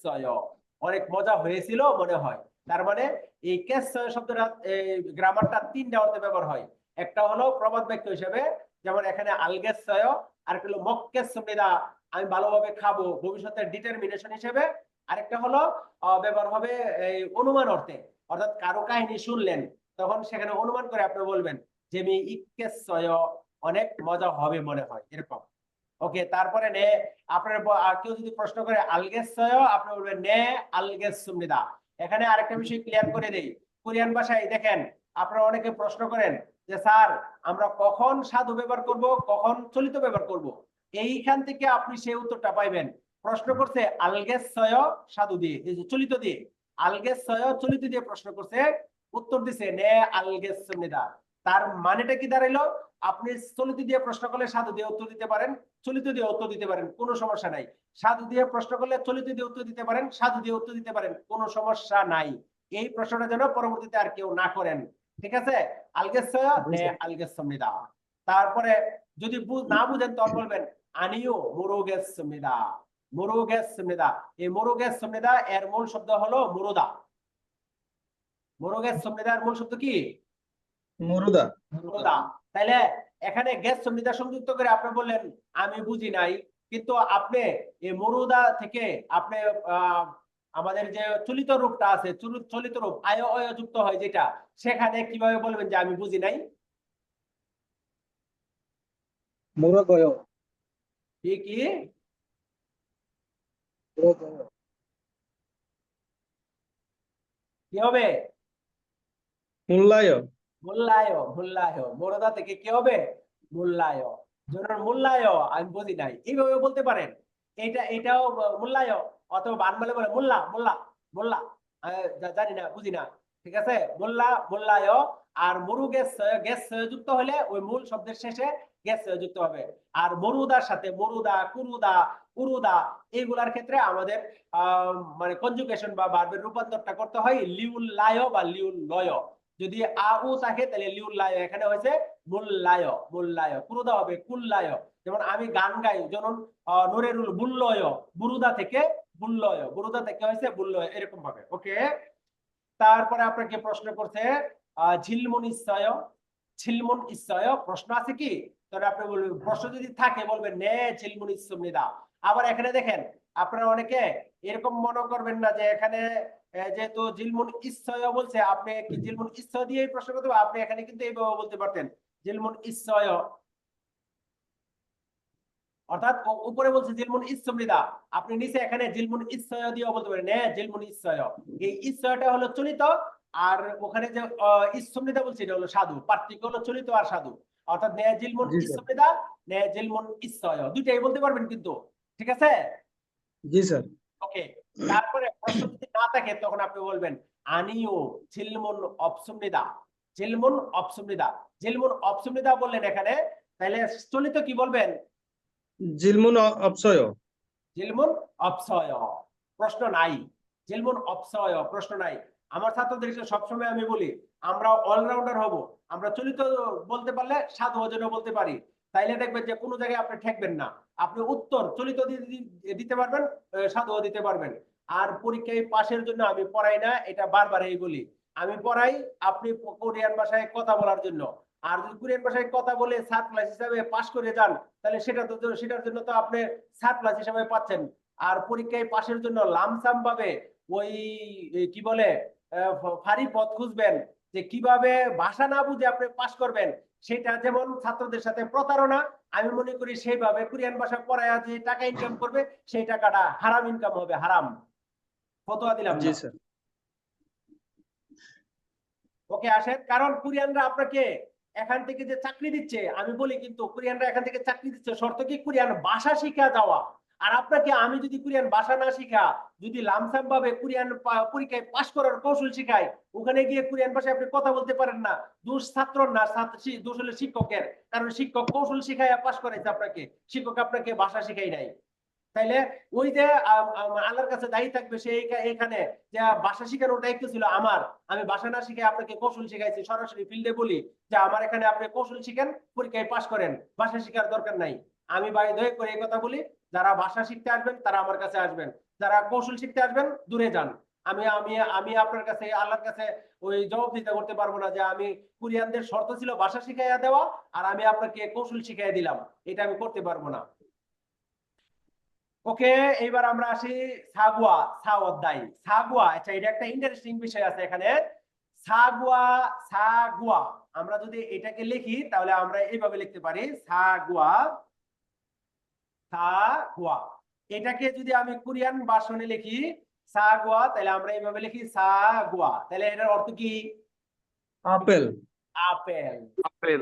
অনেক মজা হয়েছিল মনে হয়। তার মানে এই কেস শব্দটা গ্রামারটা তিনটা অর্থে ব্যবহার হয়। একটা হলো প্রবাদ বাক্য হিসেবে, যেমন এখানে আলগেস, আর একটা হলো মক্কেস, আমি ভালোভাবে খাবো, ভবিষ্যতের ডিটারমিনেশন হিসেবে। আরেকটা হলো ব্যবহার হবে এই অনুমান অর্থে, অর্থাৎ কারো কাহিনী শুনলেন, তখন সেখানে অনুমান করে আপনি বলবেন যে মি ইক্কেস, অনেক মজা হবে মনে হয়, এরকম। ওকে। তারপরে নে আপনার কেউ যদি প্রশ্ন করে আলগেস, আপনি বলবেন নে আলগেস সুমনিদা। এখানে আরেকটা বিষয় ক্লিয়ার করে দেই, কোরিয়ান ভাষায় দেখেন আপনারা অনেকে প্রশ্ন করেন যে স্যার আমরা কখন সাধু ব্যবহার করব, কখন চলিত ব্যবহার করব। এইখান থেকে আপনি সেই উত্তরটা পাইবেন। প্রশ্ন করছে আলগেস সাধু দিয়ে, চলিত দিয়ে। আলগেস চলিত দিয়ে প্রশ্ন করছে, উত্তর দিছে নে আলগেস সুমনিদা। তার মানেটা কি দাঁড়াইলো? আপনি চলিত দিয়ে প্রশ্ন করলে সাধু দিয়ে উত্তর দিতে পারেন, চলিত দিয়ে উত্তর দিতে পারেন, কোনো সমস্যা নাই। সাধু দিয়ে প্রশ্ন করলে চলিত দিয়ে উত্তর দিতে পারেন, সাধু দিয়ে উত্তর দিতে পারেন, কোনো সমস্যা নাই। এই প্রশ্নটা যেন পরবর্তীতে আর কেউ না করেন, ঠিক আছে? আলগেস আলগেস সুমনিদা। তারপরে যদি না বুঝেন তখন বলবেন আনিও মুরুগেস সুমনিদা। মুরুগেস সুমনিদা, এই মুরুগেস সুমনিদা এর মূল শব্দ হলো মুরুদা। মুরুগেস সুমনিদার মূল শব্দ কি? মুরুদা। মুরুদা। তাইলে এখানে গ্যাস সংবিধা সংযুক্ত করে আপনি বললেন আমি বুঝি নাই, কিন্তু আপনি এই মুরুদা থেকে আপনি আমাদের যে চলিত রূপটা আছে, চলিত রূপ আয় অয় যুক্ত হয় যেটা, সেখানে কিভাবে বলবেন যে আমি বুঝি নাই? মুরগয়। কি কি? কি হবে? মূল্যায়। মূল্যায়। মূল্যায়। মুরুদা থেকে কি হবে? মূল্যায়। জনের মূল্যায় আমি বুঝি নাই, এইভাবে বলতে পারেন। এটাও মূল্যায়, অথবা বানমালে বলে মোল্লা মোল্লা মোল্লা, জানি না, বুঝি না, ঠিক আছে? মোল্লা মূল্যায়। আর মরু গ্যাস গ্যাস যুক্ত হলে ওই মূল শব্দের শেষে গ্যাস যুক্ত হবে। আর মরুদার সাথে মরুদা, কুরুদা, উরুদা, এইগুলার ক্ষেত্রে আমাদের মানে কনজুগেশন বা ভার্বের রূপান্তরটা করতে হয় লিউল লায় বা লিউল লয়। যদি আ উ থাকে তাহলে লিউল লায়, এখানে হয়েছে মূল্যায়। মূল্যায়। কুরুদা হবে কুল্লায়। যেমন আমি গান গাই, যেমন নুরেরুল বুল্লয়, বুরুদা থেকে বুল্লয়, বুরুদা থেকে হয়েছে বুল্লয়, এরকম ভাবে। ওকে। তারপরে আপনাকে প্রশ্ন করছে ঝিলমুন ইসয়। ঝিলমুন ইসয় প্রশ্ন আছে কি? তাহলে আপনি বলবেন, প্রশ্ন যদি থাকে বলবেন নে ঝিলমুন ইসুমনিদা। আবার এখানে দেখেন আপনারা অনেকে এরকম মনে করবেন না যে এখানে যেহেতু জিলমুন ইসয় বলছে, আপনি কি জিলমুন ইসয় দিয়ে প্রশ্ন করতে, আপনি এখানে কিন্তু এইভাবে বলতে পারতেন জিলমুন ইসয়, অর্থাৎ উপরে বলছে জিলমুন ইসমৃদা, আপনি নিচে এখানে জিলমুন ইসয় দিয়েও বলতে পারেন, হ্যাঁ জিলমুন ইসয়। এই ইসয়টা হলো চলিত, আর ওখানে যে ইসমৃদা বলছে এটা হলো সাধু, পার্থক্য হলো চলিত আর সাধু। অর্থাৎ নে জিলমুন জি স্যার। ইসমৃদা, নে জিলমুন ইসয়, দুইটাই বলতে পারবেন কিন্তু, ঠিক আছে? জি স্যার। ওকে, তারপরে প্রশ্ন যদি না থাকে তখন আপনি বলবেন আনিও জিলমুন অপসুমনিদা, জিলমুন অপসুমনিদা। জিলমুন অপসুমনিদা বললেন এখানে, তাহলে চলিত কি বলবেন? জিলমুন অপসয়। জিলমুন অপসয়, প্রশ্ন নাই। জিলমুন অপসয়, প্রশ্ন নাই। আমার ছাত্রদেরকে সবসময় আমি বলি আমরা অলরাউন্ডার হব, আমরা চলিত বলতে পারলে সাধু যেন বলতে পারি, তাইলে দেখবেন যে কোনো জায়গায় আপনি ঠেকবেন না, আপনি উত্তর চলিত দিতে পারবেন, সাধুও দিতে পারবেন। আর পরীক্ষায় পাশের জন্য আমি পড়াই না, এটা বারবারই বলি, আমি পড়াই আপনি কোরিয়ান ভাষায় কথা বলার জন্য। আর যদি কোরিয়ান ভাষায় কথা বলে সাত ক্লাস হিসাবে পাশ করে যান, তাহলে সেটার জন্য তো আপনি সাত ক্লাস হিসাবে পাচ্ছেন। আর পরীক্ষায় পাশের জন্য লামসাম ভাবে ওই কি বলে ফাঁড়ি পথ খুঁজবেন, যে কিভাবে ভাষা না বুঝে আপনি পাশ করবেন, সেটা যেমন ছাত্রদের সাথে প্রতারণা, আমি মনে করি সেইভাবে কোরিয়ান ভাষা পড়ায় যে টাকা ইনকাম করবে সেই টাকাটা হারাম ইনকাম হবে, হারাম। ফতোয়া দিলাম জি না। স্যার। ওকে আসেন, কারণ কোরিয়ানরা আপনাকে এখান থেকে যে চাকরি দিচ্ছে, আমি বলি কিন্তু কোরিয়ানরা এখান থেকে চাকরি দিচ্ছে শর্ত কি কোরিয়ান ভাষা শিখা যাওয়া। আর আপনাকে আমি যদি কোরিয়ান ভাষা না শিখা, যদি লামসাম ভাবে কোরিয়ান পরীক্ষায় পাশ করার কৌশল শিখাই, ওখানে গিয়ে কোরিয়ান ভাষায় আপনি কথা বলতে পারেন না, দোষ ছাত্র না, দোষ হলো শিক্ষকের, কারণ শিক্ষক কৌশল শিখাইয়া পাশ করাইছে আপনাকে, শিক্ষক আপনাকে ভাষা শিখাই নাই। তাইলে ওই যে আল্লাহর কাছে দায়ী থাকবে সে এখানে, যে ভাষা শিখানোর দায়িত্ব ছিল আমার, আমি ভাষা না শিখে আপনাকে কৌশল শিখাইছি, সরাসরি ফিল্ডে বলি যে আমার এখানে আপনি কৌশল শিখেন, পরীক্ষায় পাশ করেন, ভাষা শিখার দরকার নাই। আমি বাধ্য করে এই কথা বলি, যারা ভাষা শিখতে আসবেন তারা আমার কাছে আসবেন, যারা কৌশল শিখতে আসবেন দূরে যান। আমি আমি আমি আপনার কাছে আল্লাহর কাছে ওই জবাবদিহিতা করতে পারবো না যে আমি কোরিয়ানদের শর্ত ছিল ভাষা শিখাইয়া দেওয়া আর আমি আপনাকে কৌশল শিখাইয়া দিলাম, এটা আমি করতে পারবো না। ওকে, এইবার আমরা আসি সাগুয়া, সা অধ্যায় সাগুয়া। আচ্ছা, এটা একটা ইন্টারেস্টিং বিষয় আছে এখানে, সাগুয়া, সাগুয়া। আমরা যদি এটাকে লিখি তাহলে আমরা এইভাবে লিখতে পারি সাগুয়া, সাগুয়া। এটাকে যদি আমি কোরিয়ান ভার্সনে লিখি সাগুয়া, তাহলে আমরা এইভাবে লিখি সাগুয়া, তাহলে এটার অর্থ কি? আপেল। Apple, apple.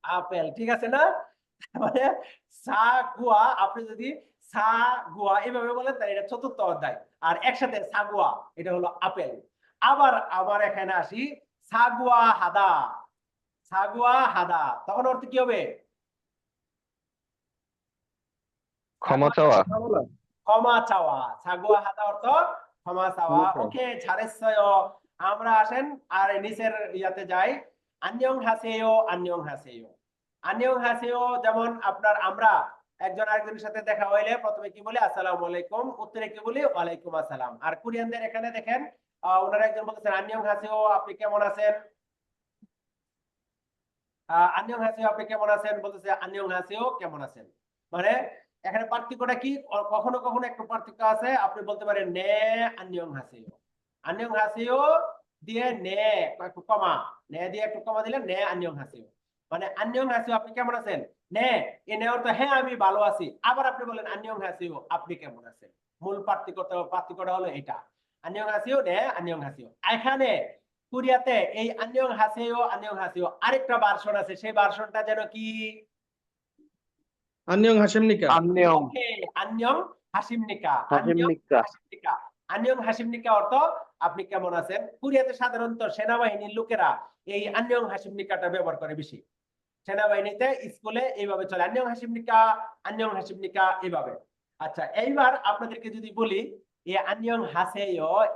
আপেল, ঠিক আছে না? মানে সাগুয়া, আপনি যদি সাগুয়া এভাবে বলেন তাহলে এটা চতুর্থ অধ্যায়, আর একসাথে সাগুয়া এটা হলো আপেল। আবার এখানে আসি সাগুয়া হাদা, সাগুয়া হাদা, তখন অর্থ কি হবে? ক্ষমা চাওয়া। ক্ষমা চাওয়া, সাগুয়া হাদা অর্থ ক্ষমা চাওয়া। ওকে, ছাড়েছয়। আমরা আসেন আর নিচের ইয়াতে যাই, আন্যং হাসেয়, আন্যং হাসেয়। আন্যং হাসেয় যেমন আপনার আমরা একজন আরেকজনের সাথে দেখা হইলে প্রথমে কি বলি আসসালামু আলাইকুম, উত্তরে কি বলি ওয়ালাইকুম আসসালাম। আর কোরিয়ানদের এখানে দেখেন ওনারা একজন বলতেছেন আন্যং হাসেয়, আপনি কেমন আছেন? আন্যং হাসেয়, আপনি কেমন আছেন, বলতেছে আন্যং হাসেয়, কেমন আছেন। মানে এখানে পার্থক্যটা কি? কখনো কখনো একটু পার্থক্য আছে, আপনি বলতে পারেন নে আন্যং হাসেয়, আন্যং হাসেয় দিয়ে নে একটু কমা, নে দিয়ে একটু কমা দিলে নে আন্যং হাসেয়। মানে আন্যং হাসেয়, আপনি কেমন আছেন, নে এ নে অর্থ হ্যাঁ আমি ভালো আছি। আবার আপনি বলেন আন্যং হাসেয়, আপনি কেমন আছেন। মূল পার্থক্যটা হলো এটা, আন্যং হাসেয় নে আন্যং হাসেয়। এখানে কোরিয়াতে এই আন্যং হাসেয়, আন্যং হাসেয় আরেকটা ভার্সন আছে, সেই ভার্সনটা যেন কি? আন্যং হাসেমনিকা। আন্যং ওকে, আন্যং হাসিমনিকা, আন্যং হাসিমনিকা। হাসিমনিকা, আন্যং হাসিমনিকা অর্থ আপনি কেমন আছেন। কোরিয়াতে সাধারণত সেনাবাহিনীর লোকেরা এই আন্যং হাসিমনিকাটা ব্যবহার করে বেশি, সেনাবাহিনীতে স্কুলে এইভাবে চলে, আন্যং হাসিমনিকা, আন্যং হাসিমনিকা এইভাবে। আচ্ছা, এইবার আপনাদেরকে যদি বলি এই আন্যং হাসেয়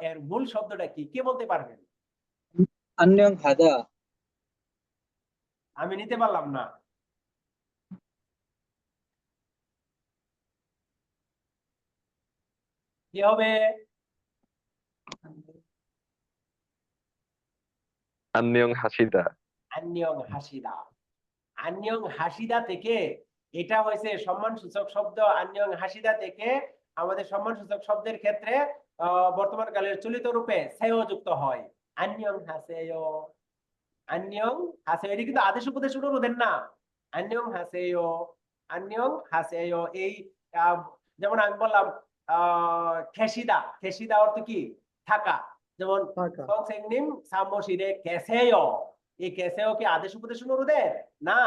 এর মূল শব্দটা কি, কে বলতে পারবেন? 안녕 하다. আমি নিতে পারলাম না। কি হবে? আন্যং হাসিদা। আন্যং হাসিদা, আন্যং হাসিদা থেকে এটা হয়েছে সম্মানসূচক শব্দ। আন্যং হাসিদা থেকে আমাদের সম্মানসূচক শব্দের ক্ষেত্রে বর্তমান কালের চলিত রূপে সেও যুক্ত হয়, আন্যং হাসেয়। আন্যং হাসেয়, এটা কিন্তু আদেশ উপদেশ অনুরোধের না। আন্যং হাসেয়, আন্যং হাসেয়। এই যেমন আমি বললাম খেসিদা, খেসিদা অর্থ কি থাকা। যেমন থাকা। সংসেংনিম সামোশিরে কেসেয়, এই কেসেয় কি আদেশ উপদেশ অনুরোধের না,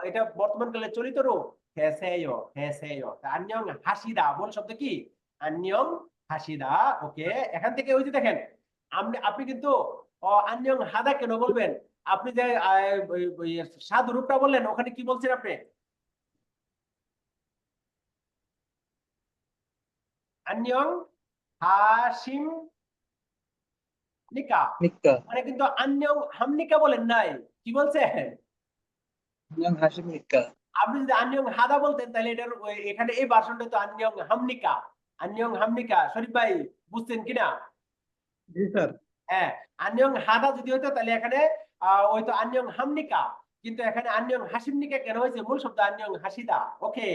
এটা বর্তমান কালে চলিত রূপ হেসেয়, হেসেয়। আন্যং হাসিদা মূল শব্দ কি আন্যং হাসিদা। ওকে, এখান থেকে ওই যে দেখেন আপনি কিন্তু আন্যং হাদা কেন বলবেন? আপনি যে সাধু রূপটা বললেন ওখানে কি বলছেন আপনি? আন্যং হাসিম নিকা, নিকা মানে কিন্তু আন্যং হামনিকা বলেন নাই, কি বলছেন? আন্যং হাসিম নিকা আপনি যদি আন্যং হাদা বলতেন তাহলে এটার এখানে এই ভার্সনটা তো আন্যং হামনিকা, আন্যং হামনিকা। শরীফ ভাই বুঝছেন কিনা? জি স্যার। হ্যাঁ, আন্যং হাদা যদি হইতো তাহলে এখানে ওই তো আন্যং হামনিকা, কিন্তু এখানে আন্যং হাসিমনিকা কেন হয়েছে? মূল শব্দ আন্যং হাসিদা। ওকে,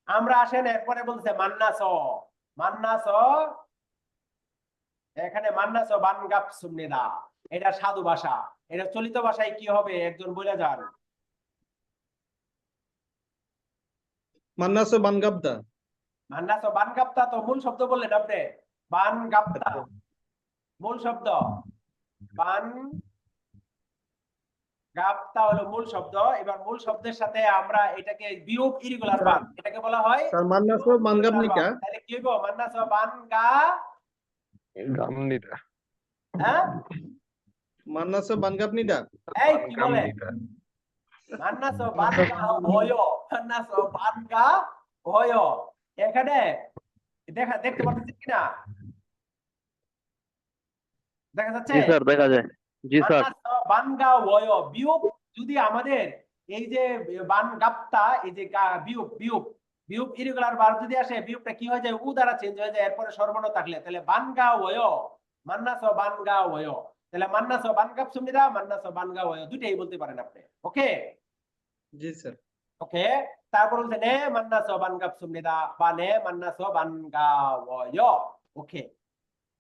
আমরা আসেন এরপরে বলছে মান্নাস, মান্নাস। এখানে মান্নাস বানগাপ সুমনিদা, এটা সাধু ভাষা। এটা চলিত ভাষায় কি হবে একজন বলে যান? মান্নাস বানগাবদা। মান্নাস বানগাপ্তা তো মূল শব্দ বললেন আপনি, বানগাপ্তা মূল শব্দ, বান গাপ্তা হলো মূল শব্দ। এবার মূল শব্দের সাথে আমরা এটাকে বিয়োগ ইরেগুলার বান, এটাকে বলা হয় স্যার মান্নাস বিয়োগ বানগাব irregular নিকা। verb। তাহলে কি হইব? মান্নাস বানগা, গামনিদা, হ্যাঁ মান্নাস বানগাব নিদা। এই কি বলে? গামনিদা, মান্নাস বানগা হয়, মান্নাস বানগা হয়। এখানে দেখতে পাচ্ছেন কিনা? দেখা যাচ্ছে? জি স্যার দেখা যায়, জি স্যার। বানগা ওয় বিয়োগ যদি আমাদের এই যে বান গাপ্তা, এই যে বিয়োগ বিয়োগ বিয়োগ ইরেগুলার ভার্ব যদি আসে, বিয়োগটা কি হয়ে যায়? উ দ্বারা চেঞ্জ হয়ে যায় এরপরে সর্বর্ণ থাকলে। তাহলে বানগা ওয়, মান্নাস বানগা ওয়। তাহলে মান্নাস বানগাপ সুমিরা, মান্নাস বানগা ওয়, দুইটাই বলতে পারেন আপনি। ওকে, জি স্যার। ওকে। তারপর বলছে নে মান্নাস বানগাপ সুমিরা বা নে মান্নাস বানগা ওয়। ওকে,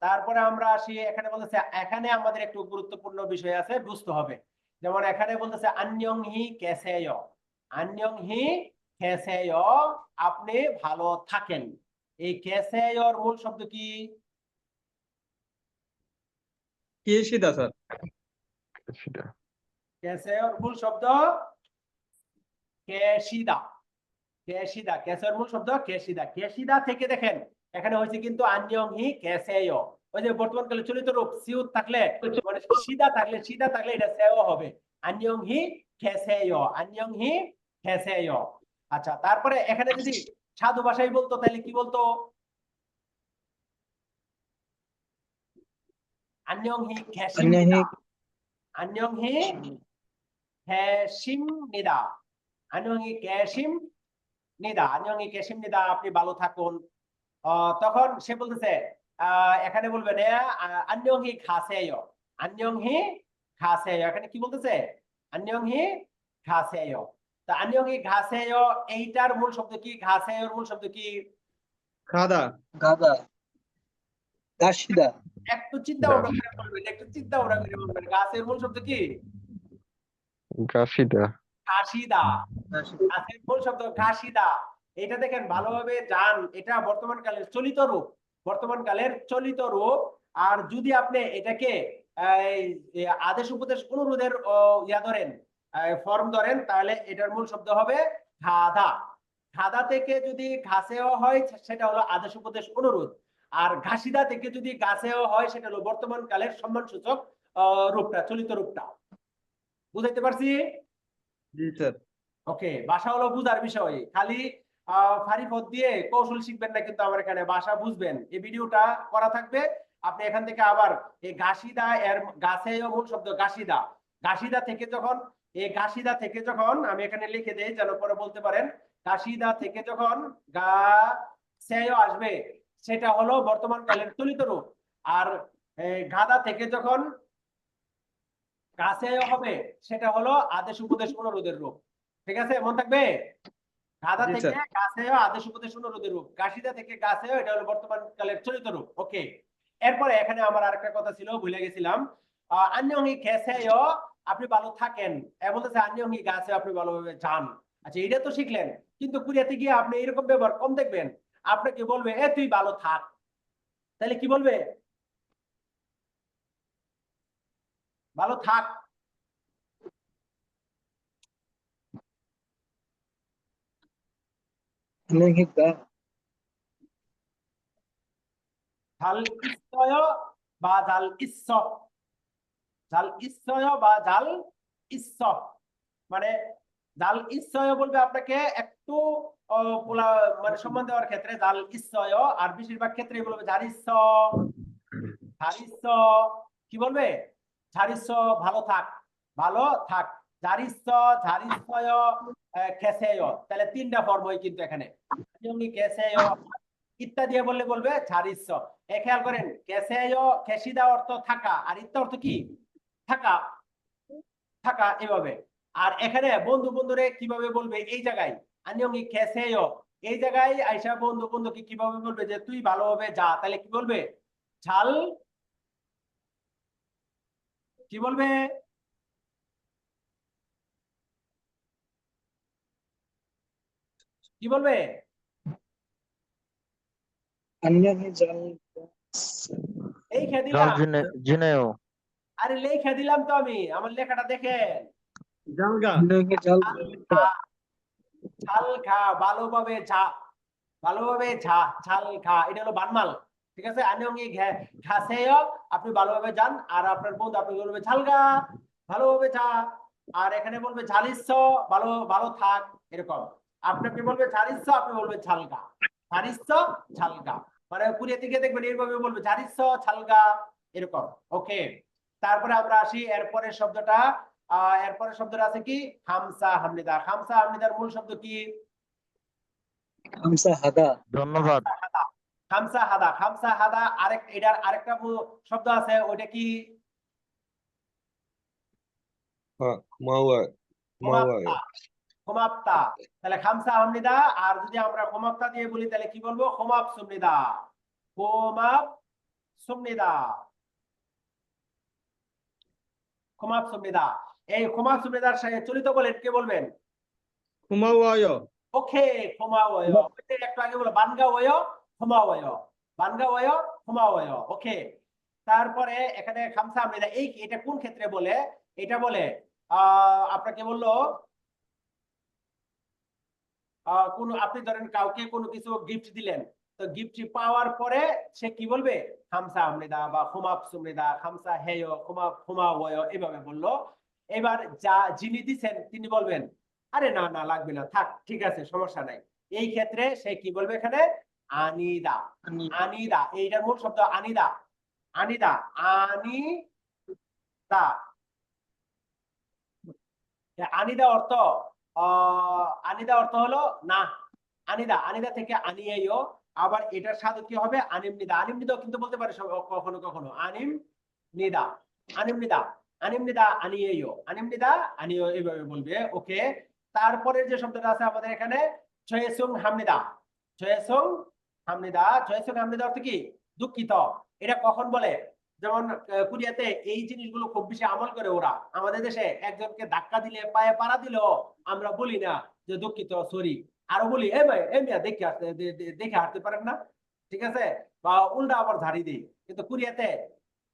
তারপরে আমরা আসি এখানে বলতেছে, এখানে আমাদের একটু গুরুত্বপূর্ণ বিষয় আছে, বুঝতে হবে। যেমন এখানে বলতেছে আন্যং হি কেসেয়, আন্যং হি কেসেয়, আপনি ভালো থাকেন। এই কেসেয়র মূল শব্দ কি? কিয়েশিদা স্যার। সেটা কেসেয়র মূল শব্দ কেশিদা, কেশিদা। কেসের মূল শব্দ কেশিদা। কেশিদা থেকে দেখেন এখানে হয়েছে কিন্তু আন্যং হি কেসেয়। ওই যে বর্তমান কালে চলিত রূপ সিউত থাকলে, মানে সিধা থাকলে, সিধা থাকলে এটা সেও হবে। আন্যং হি কেসেয়, আন্যং হি কেসেয়। আচ্ছা, তারপরে এখানে যদি সাধু ভাষায় বলতো তাহলে কি বলতো? আন্যং হি খেসিম আন্যং হি নিদা, আন্যং হি খেসিম নিদা, আন্যং হি খেসিম নিদা, আন্যং হি খেসিম নিদা, আপনি ভালো থাকুন। তখন সে বলতেছে এখানে বলবেন আন্যং হি খাসেয়, আন্যং হি খাসেয়। এখানে কি বলতেছে? আন্যং হি খাসেয়। তা আন্যং হি ঘাসেয় এইটার মূল শব্দ কি? ঘাসেয়র মূল শব্দ কি? খাদা। গাদা গাশিদা একটু চিন্তা ভাবনা করে বলবেন, একটু চিন্তা ভাবনা করে বলবেন। ঘাসের মূল শব্দ কি? গাছিদা, ঘাসিদা। গাশিদা ঘাসের মূল শব্দ ঘাসিদা। এটা দেখেন ভালোভাবে জান, এটা বর্তমান কালের চলিত রূপ, বর্তমান কালের চলিত রূপ। আর যদি আপনি এটাকে আদেশ উপদেশ অনুরোধের ইয়া ধরেন, ফর্ম ধরেন, তাহলে এটার মূল শব্দ হবে ঘাদা। ঘাদা থেকে যদি ঘাসেও হয় সেটা হলো আদেশ উপদেশ অনুরোধ, আর ঘাসিদা থেকে যদি গাছেও হয় সেটা হলো বর্তমান কালের সম্মানসূচক রূপটা, চলিত রূপটা। বুঝাইতে পারছি? জি স্যার। ওকে, ভাষা হলো বুঝার বিষয়, খালি ফারিফত দিয়ে কৌশল শিখবেন না, কিন্তু আমার এখানে ভাষা বুঝবেন। এই ভিডিওটা করা থাকবে, আপনি এখান থেকে আবার এই ঘাসিদা এর গাছেও মূল শব্দ ঘাসিদা। ঘাসিদা থেকে যখন এই ঘাসিদা থেকে যখন আমি এখানে লিখে দেই যেন পরে বলতে পারেন, ঘাসিদা থেকে যখন গা সেও আসবে সেটা হলো বর্তমান কালের চলিত রূপ, আর গাদা থেকে যখন গাছেও হবে সেটা হলো আদেশ উপদেশ অনুরোধের রূপ। ঠিক আছে, মন থাকবে? গাদা জি থেকে স্যার। গাছেও আদেশ উপদেশ অনুরোধের রূপ, গাছিদা থেকে গাছেও এটা হলো বর্তমান কালের চলিত রূপ। ওকে, এরপরে এখানে আমার আরেকটা কথা ছিল, ভুলে গেছিলাম। আন্যহি কেসেও আপনি ভালো থাকেন, বলতেছে আন্যহি গাছে আপনি ভালোভাবে যান। আচ্ছা, এটা তো শিখলেন, কিন্তু কোরিয়াতে গিয়ে আপনি এরকম ব্যবহার কম দেখবেন। আপনাকে বলবে এ তুই ভালো থাক, তাহলে কি বলবে? ভালো থাক। 안녕히가. 잘 있어요 বা 잘 있어, 잘 있어요 বা 잘 있어, মানে 잘 있어요 বলবে আপনাকে একটু মানে সম্মান দেওয়ার ক্ষেত্রে 잘 있어요, আর বেশিরভাগ ক্ষেত্রে বলবে 잘 있어, 잘 있어। কি বলবে? 잘 있어 ভালো থাক, ভালো থাক। 잘 있어, 잘 있어요, 계세요। তাহলে তিনটা ফর্ম হয় কিন্তু এখানে। আন্যহি কেসে요 ইত্যাদি বললে বলবে 잘 있어। খেয়াল করেন, কেসে요 কেশিদা অর্থ থাকা, আর ইত্তা অর্থ কি? থাকা, থাকা এভাবে। আর এখানে বন্ধু বন্ধুরে কিভাবে বলবে? এই জায়গায় আন্যহি কেসে요, এই জায়গায় আইসা বন্ধু বন্ধুকে কিভাবে বলবে যে তুই ভালোভাবে যা, তাহলে কি বলবে? ঝাল, কি বলবে? কি বলবে? 안녕히 잘. লেখা 잘 দিলাম, 지내요. আরে লেখা দিলাম তো আমি, আমার লেখাটা দেখেন। জালগা। 안녕히 잘. ঝাল খা, ভালোভাবে যা, ভালোভাবে যা, ঝাল খা, এটা হলো বানমাল। ঠিক আছে, আন্যহি ঘাসেও আপনি ভালোভাবে যান, আর আপনার বন্ধু আপনি বলবে ঝালগা, ভালোভাবে যা। আর এখানে বলবে ঝালিস, ভালো ভালো থাক, এরকম। আপনাকে বলবে ঝালিস, আপনি বলবেন ঝালগা, ঝালিস ঝালগা। মানে কোরিয়াতে গিয়ে দেখবেন এইভাবে বলবে ঝালিস ঝালগা, এরকম। ওকে, তারপরে আমরা আসি এরপরের শব্দটা। এরপরের শব্দটা আছে কি? খামসা হামনিদা। খামসা হামনিদার মূল শব্দ কি? 감사하다. ধন্যবাদ। খামসা হাদা। খামসা হাদা এটার আরেকটা শব্দ আছে, ওইটা কি? 고마워요. 고맙다, 고맙다। তাহলে খামসা হামনিদা, আর যদি আমরা 고맙다 দিয়ে বলি তাহলে কি বলবো? 고맙습니다, 고맙습니다, 고맙습니다। এই 고맙습니다র সাথে চলিত বলেন, কে বলবেন? 고마워요. ওকে, 고마워요। একটু আগে বলো 반가워요, 고마워요, 반가워요, 고마워요। ওকে, তারপরে এখানে খামসা হামনিদা এটা কোন ক্ষেত্রে বলে? এটা বলে আপনাকে বললো কোন, আপনি ধরেন কাউকে কোনো কিছু গিফট দিলেন, তো গিফট পাওয়ার পরে সে কি বলবে? খামসা হামনিদা বা 고맙습니다, খামসা হেয়, 고마워요, এভাবে বললো। এবার যা যিনি দিচ্ছেন তিনি বলবেন আরে না না লাগবে না, থাক, ঠিক আছে, সমস্যা নাই। এই ক্ষেত্রে সে কি বলবে? এখানে আনিদা, আনিদা। এইটার মূল শব্দ আনিদা, আনিদা, আনিদা। আনিদা অর্থ আনিদা অর্থ হলো না, আনিদা, আনিদা থেকে আনিয়েও। আবার এটার সাথে কি হবে? আনিমনিদা। আনিমনিদাও কিন্তু বলতে পারে কখনো কখনো, আনিম নিদা, আনিমনিদা, আনিমনিদা আনিয়েও, আনিমনিদা আনিয়েও, এইভাবে বলবে। ওকে, তারপরে যে শব্দটা আছে আমাদের এখানে ছয়েসুং হামনিদা। ছয়েসুং হামনিদা, ছয়েসুং হামনিদা অর্থ কি? দুঃখিত। এটা কখন বলে? যেমন কোরিয়াতে এই জিনিসগুলো খুব বেশি আমল করে ওরা। আমাদের দেশে একজনকে ধাক্কা দিলে, পায়ে পাড়া দিল, আমরা বলি না যে দুঃখিত, সরি, আরো বলি এ ভাই এ মিয়া দেখে আসতে, দেখে হাঁটতে পারেন না, ঠিক আছে, বা উল্টা আবার ঝাড়ি দিই। কিন্তু কোরিয়াতে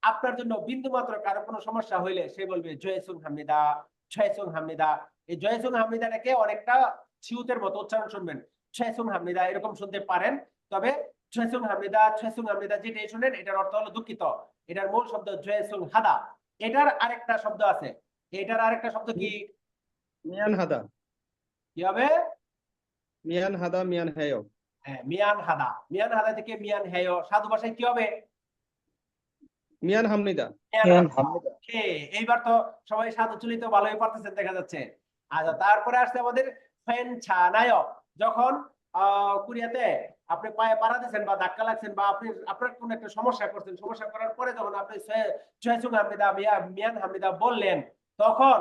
আপনার জন্য বিন্দু মাত্র কারো কোনো সমস্যা হইলে সে বলবে জয়সুং হামনিদা, ছয়সুং হামনিদা। এই জয়সুং হামনিদাটাকে অনেকটা ছিউতের মতো উচ্চারণ শুনবেন, ছয়সুং হামনিদা এরকম শুনতে পারেন। তবে ছয়সুং হামনিদা, ছয়সুং হামনিদা যেটাই শুনেন এটার অর্থ হলো দুঃখিত। এটার মূল শব্দ জয়সুং হাদা। এটার আরেকটা শব্দ আছে, এটার আরেকটা শব্দ কি? 미안하다. কি হবে? 미안하다, 미안해요. হ্যাঁ, মিয়ান হাদা। মিয়ান হাদা থেকে মিয়ান হেয়, সাধু ভাষায় কি হবে? 미안합니다. 미안합니다. এইবার তো সবাই সাধু চলিত ভালোই পারতেছেন দেখা যাচ্ছে। আচ্ছা, তারপরে আসছে আমাদের ফেন ছানায়। যখন কোরিয়াতে আপনি পায়ে পাড়া দিচ্ছেন বা ধাক্কা লাগছেন বা আপনি আপনার কোন একটা সমস্যা করছেন, সমস্যা করার পরে যখন আপনি ছয়সুং হামনিদা, মিয়ান হামনিদা বললেন, তখন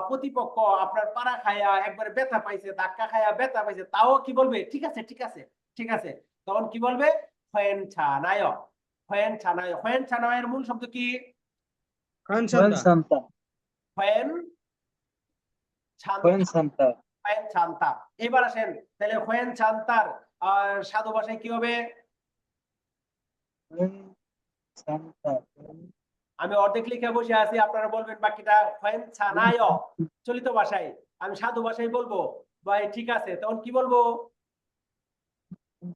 প্রতিপক্ষ আপনার পাড়া খায়া একবারে ব্যথা পাইছে, ধাক্কা খায়া ব্যথা পাইছে, তাও কি বলবে? ঠিক আছে, ঠিক আছে, ঠিক আছে। তখন কি বলবে? ফেন ছানায়, ফেন ছানায়। ফেন ছানায়ের মূল শব্দ কি? Khan When Shanta. Santa. When When Santa, Santa. When Santa. এবার আসেন তাহলে হোয়েন ছান্তার সাধু ভাষায় কি হবে? When Santa. When আমি অর্ধেক লিখে বসে আছি, আপনারা বলবেন বাকিটা। হোয়েন ছানায় চলিত ভাষায়, আমি সাধু ভাষায় বলবো ভাই, ঠিক আছে, তখন কি বলবো?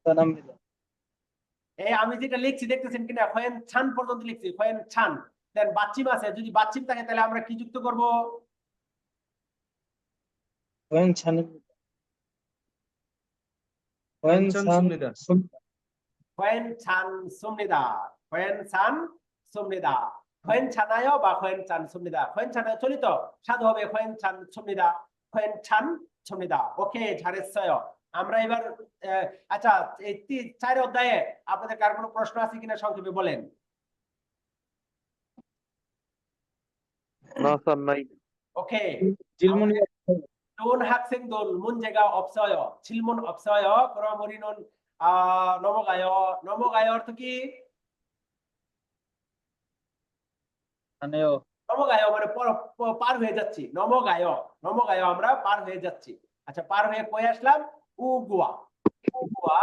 Tanamida. এই আমি যেটা লিখছি দেখতেছেন কিনা, হোয়েন ছান পর্যন্ত লিখছি, হোয়েন ছান। দেন বাচ্চিম আছে, যদি বাচ্চিম থাকে তাহলে আমরা কি যুক্ত করব? When Chanamida. When Chan San Sumnida. Sumnida. When ছান সুমনিদা, হোয়েন ছান সুমনিদা, হোয়েন ছানায় বা হোয়েন চান সুমনিদা। হোয়েন ছানায় চলিত সাধু হবে হোয়েন ছান সুমনিদা, হোয়েন ছান সুমনিদা। ওকে, ঝাড়েশ্বয়। আমরা এবার আচ্ছা, এই 4 অধ্যায়ে আপনাদের কার কোনো প্রশ্ন আছে কিনা সংক্ষেপে বলেন। না স্যার নাই। ওকে, Jilmuni. 돈 학생들 문제가 없어요. 질문 없어요. 그럼 우리는 넘어가요. 넘어가요 অর্থ কি? Aneo. 넘어가요 মানে পার হয়ে যাচ্ছি। 넘어가요, 넘어가요 আমরা পার হয়ে যাচ্ছি। আচ্ছা, পার হয়ে কই আসলাম? উগুয়া। উগুয়া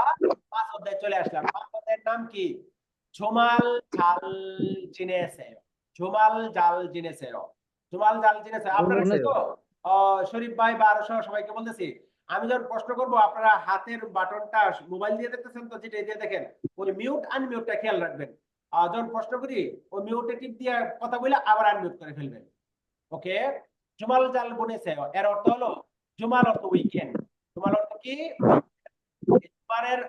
5 অধ্যায়ে চলে আসলাম। 5 অধ্যায়ের নাম কি? 조말 잘 지내세요। 조말 잘 지내세요। 조말 잘 지내세요। আপনারা জিনেসেও। তো শরীফ ভাই বা আরো সবাইকে বলতেছি, আমি যখন প্রশ্ন করব আপনারা হাতের বাটনটা মোবাইল দিয়ে দেখতেছেন তো, যেটা দিয়ে দেখেন, ওই মিউট আনমিউটটা খেয়াল রাখবেন। যখন প্রশ্ন করি ওই মিউটে টিপ দিয়ে কথা বলে আবার আনমিউট করে ফেলবেন। ওকে, জুমাল জাল বনেছে এর অর্থ হলো, জুমাল অর্থ উইকেন্ড। জুমাল অর্থ কি? জুমারের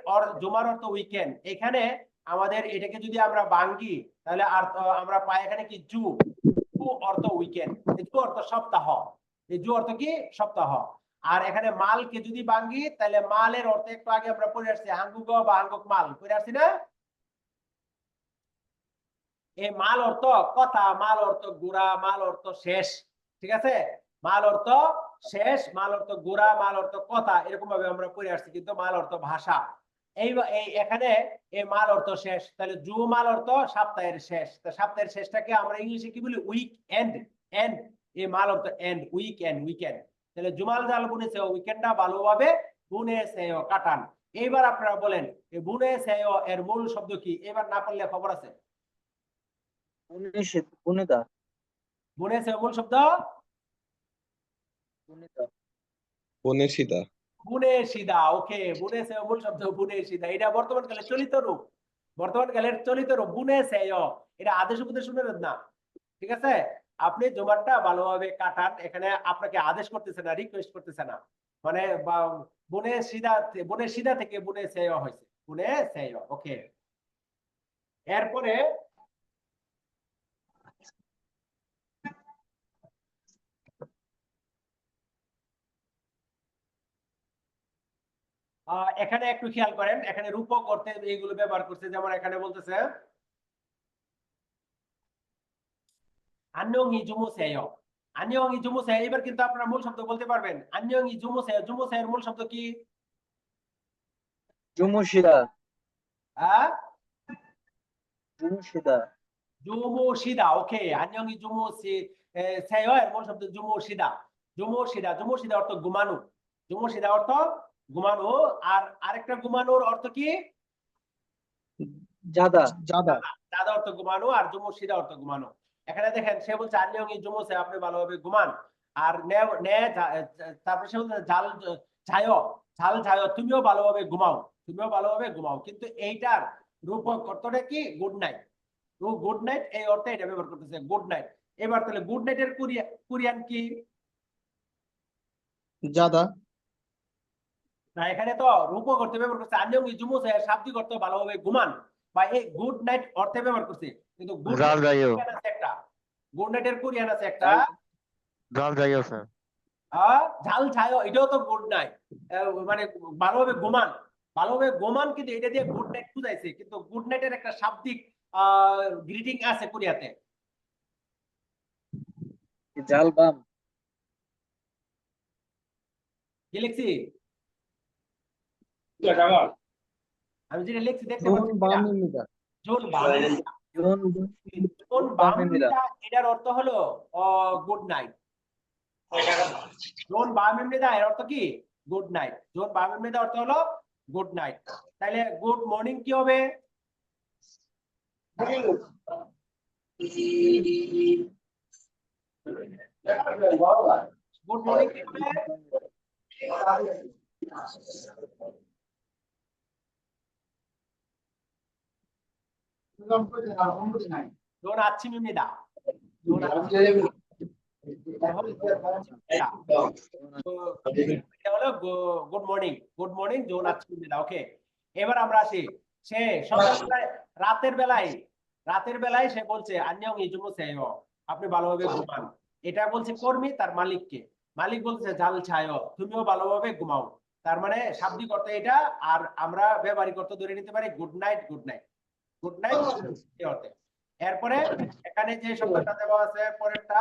জুমার অর্থ উইকেন্ড। এখানে আমাদের এটাকে যদি আমরা ভাঙ্গি তাহলে আর আমরা পাই এখানে কি? জু। জু অর্থ উইকেন্ড, জু অর্থ সপ্তাহ। এই জু অর্থ কি? সপ্তাহ। আর এখানে মালকে যদি ভাঙ্গি তাহলে মালের অর্থ একটু আগে আমরা পড়ে আসছি, হাঙ্গুক বা হাঙ্গুক মাল পড়ে আসছি না? এই মাল অর্থ কথা, মাল অর্থ গোড়া, মাল অর্থ শেষ। ঠিক আছে, মাল অর্থ শেষ, মাল অর্থ গোড়া, মাল অর্থ কথা, এরকম ভাবে আমরা পড়ে আসছি। কিন্তু মাল অর্থ ভাষা। এই এখানে এই মাল অর্থ শেষ, তাহলে জু মাল অর্থ সপ্তাহের শেষ। তো সপ্তাহের শেষটাকে আমরা ইংলিশে কি বলি? Week and. এন্ড, এই মাল অর্থ এন্ড, উইক এন্ড, উইকেন্ড। তাহলে জুমাল জাল বুনেছে, উইকেন্ডটা ভালোভাবে বুনেছে কাটান। এইবার আপনারা বলেন এই বুনেছে এর মূল শব্দ কি? এবার না পারলে খবর আছে। Bunida. বুনেছে মূল শব্দ Bunida. বনেশিদা বুনেশিদা। ওকে, বুনেছে মূল শব্দ বুনেশিদা। এটা বর্তমান কালে চলিত রূপ, বর্তমান কালের চলিত রূপ বুনেছে। এটা আদেশ উপদেশ শুনে না, ঠিক আছে? আপনি জমাটটা ভালোভাবে কাটান। এখানে আপনাকে আদেশ করতেছে না, রিকোয়েস্ট করতেছে না। মানে বুনেশিদা থেকে বুনেছে হয়েছে, বুনেছে। ওকে, এরপরে এখানে একটু খেয়াল করেন, এখানে রূপক অর্থে এইগুলো ব্যবহার করছে। যেমন এখানে বলতেছে 안녕히 주무세요। 안녕히 주무세요। এবার কিন্তু আপনারা মূল শব্দ বলতে পারবেন। 안녕히 주무세요। 주무세요 এর মূল শব্দ কি? Jumushida. হ্যাঁ, Jumushida. 주무시다। ওকে, 안녕히 주무세요 এর মূল শব্দ 주무시다। 주무시다, 주무시다 অর্থ ঘুমানো। 주무시다 অর্থ ঘুমানো। আর আরেকটা ঘুমানোর অর্থ কি? Jada. Jada. দাদা অর্থ ঘুমানো, আর জুমুশিদা অর্থ ঘুমানো। এখানে দেখেন সে বলছে আন্নিয়ঙ্গি জুমুসে, আপনি ভালোভাবে ঘুমান। আর তারপরে সে বলছে ঝাল ছায়, ঝাল ছায়, তুমিও ভালোভাবে ঘুমাও, তুমিও ভালোভাবে ঘুমাও। কিন্তু এইটার রূপক অর্থটা কি? Good night. গুড নাইট এই অর্থে এটা ব্যবহার করতেছে, গুড নাইট। এবার তাহলে গুড নাইটের কোরিয়ান কি? Jada. না, এখানে তো রূপক অর্থে ব্যবহার করছে। আন্নিয়ঙ্গি জুমুসে শাব্দিক অর্থ ভালোভাবে ঘুমান বা এই গুড নাইট অর্থে ব্যবহার করছে। কিন্তু গুড জাল যাইও। নাইট আছে একটা, গুড নাইটের কোরিয়ান আছে একটা, জাল যাইও স্যার। ঝাল ছায়, এটাও তো গুড নাইট, মানে ভালোভাবে ঘুমান, ভালোভাবে ঘুমান। কিন্তু এটা দিয়ে গুড নাইট বুঝাইছে, কিন্তু গুড নাইটের একটা শাব্দিক গ্রিটিং আছে কোরিয়াতে। Jalbam. কি লিখছি? আমি যেটা লিখছি দেখতে Jun পাচ্ছি Bamnida. জুন বাম। 준 জোন 밤입니다. 밤입니다 এটার অর্থ হলো গুড নাইট। জোন 밤입니다 এর অর্থ কি? Good night. জোন 밤입니다 অর্থ হলো গুড নাইট। তাহলে গুড মর্নিং কি হবে? গুড মর্নিং কি হবে? জোন 아침입니다। জোন 아침입니다। এটা হলো গুড মর্নিং। গুড মর্নিং জোন আচ্ছিমিদা। ওকে, এবার আমরা আসি। সে সকালবেলায় রাতের বেলায় সে বলছে আন্যং ইজুমুসেয়, আপনি ভালোভাবে ঘুমান। এটা বলছে কর্মী তার মালিককে। মালিক বলছে জাল ছায়, তুমিও ভালোভাবে ঘুমাও। তার মানে শাব্দিক অর্থ এটা, আর আমরা ব্যবহারিক অর্থ ধরে নিতে পারি good night, good night, good night অর্থে। এরপরে এখানে যে শব্দটা দেওয়া আছে পরেরটা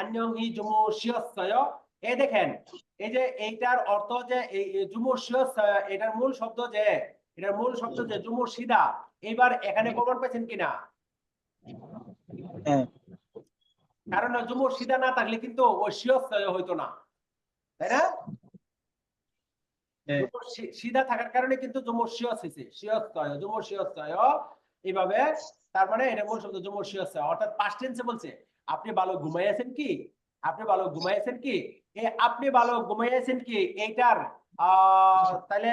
আন্যং ইজুমুসিয়সয়, এই দেখেন এই যে এইটার অর্থ যে এই জুমুসিয়সয়, এটার মূল শব্দ যে জুমুসিদা। এবার এখানে প্রমাণ পেয়েছেন কিনা? হ্যাঁ, কারণ জুমুসিদা না থাকলে কিন্তু ওই সিয়সয় হইতো না, তাই না? হ্যাঁ। সিধা থাকার কারণে কিন্তু জুমুসিয়স হইছে, সিয়সয়, জুমুসিয়সয় এইভাবে। তার মানে এটা মূল শব্দ জুমুসিয়সয়, অর্থাৎ পাস্ট টেন্সে বলছে আপনি ভালো ঘুমাইয়াছেন কি, আপনি ভালো ঘুমাইয়াছেন কি। এই আপনি ভালো ঘুমাইয়াছেন কি এইটার তাহলে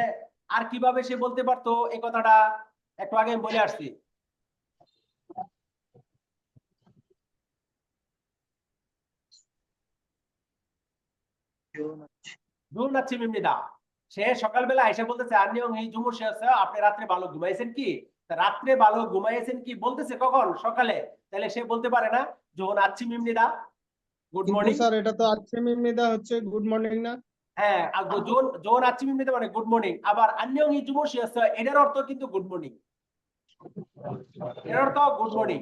আর কিভাবে সে বলতে পারতো এই কথাটা? একটু আগে আমি বলে আসছি। জুন আচ্ছিমিদা, সে সকালবেলা এসে বলতেছে আন্যং ইজুমুসিয়সয়, আপনি রাত্রে ভালো ঘুমাইছেন কি। রাত্রে ভালো ঘুমাইছেন কি বলতেছে কখন? সকালে। তাহলে সে বলতে পারে না জোন আচ্ছিমিদা গুড কিন্তু মর্নিং? স্যার এটা তো আচ্ছেমিমিদা হচ্ছে গুড মর্নিং না? হ্যাঁ, আর জোন আচ্ছিমিদা মানে গুড মর্নিং। আবার আন্যং ইজুমুসিয়সয় এটার অর্থ কিন্তু গুড মর্নিং, এর অর্থ গুড মর্নিং।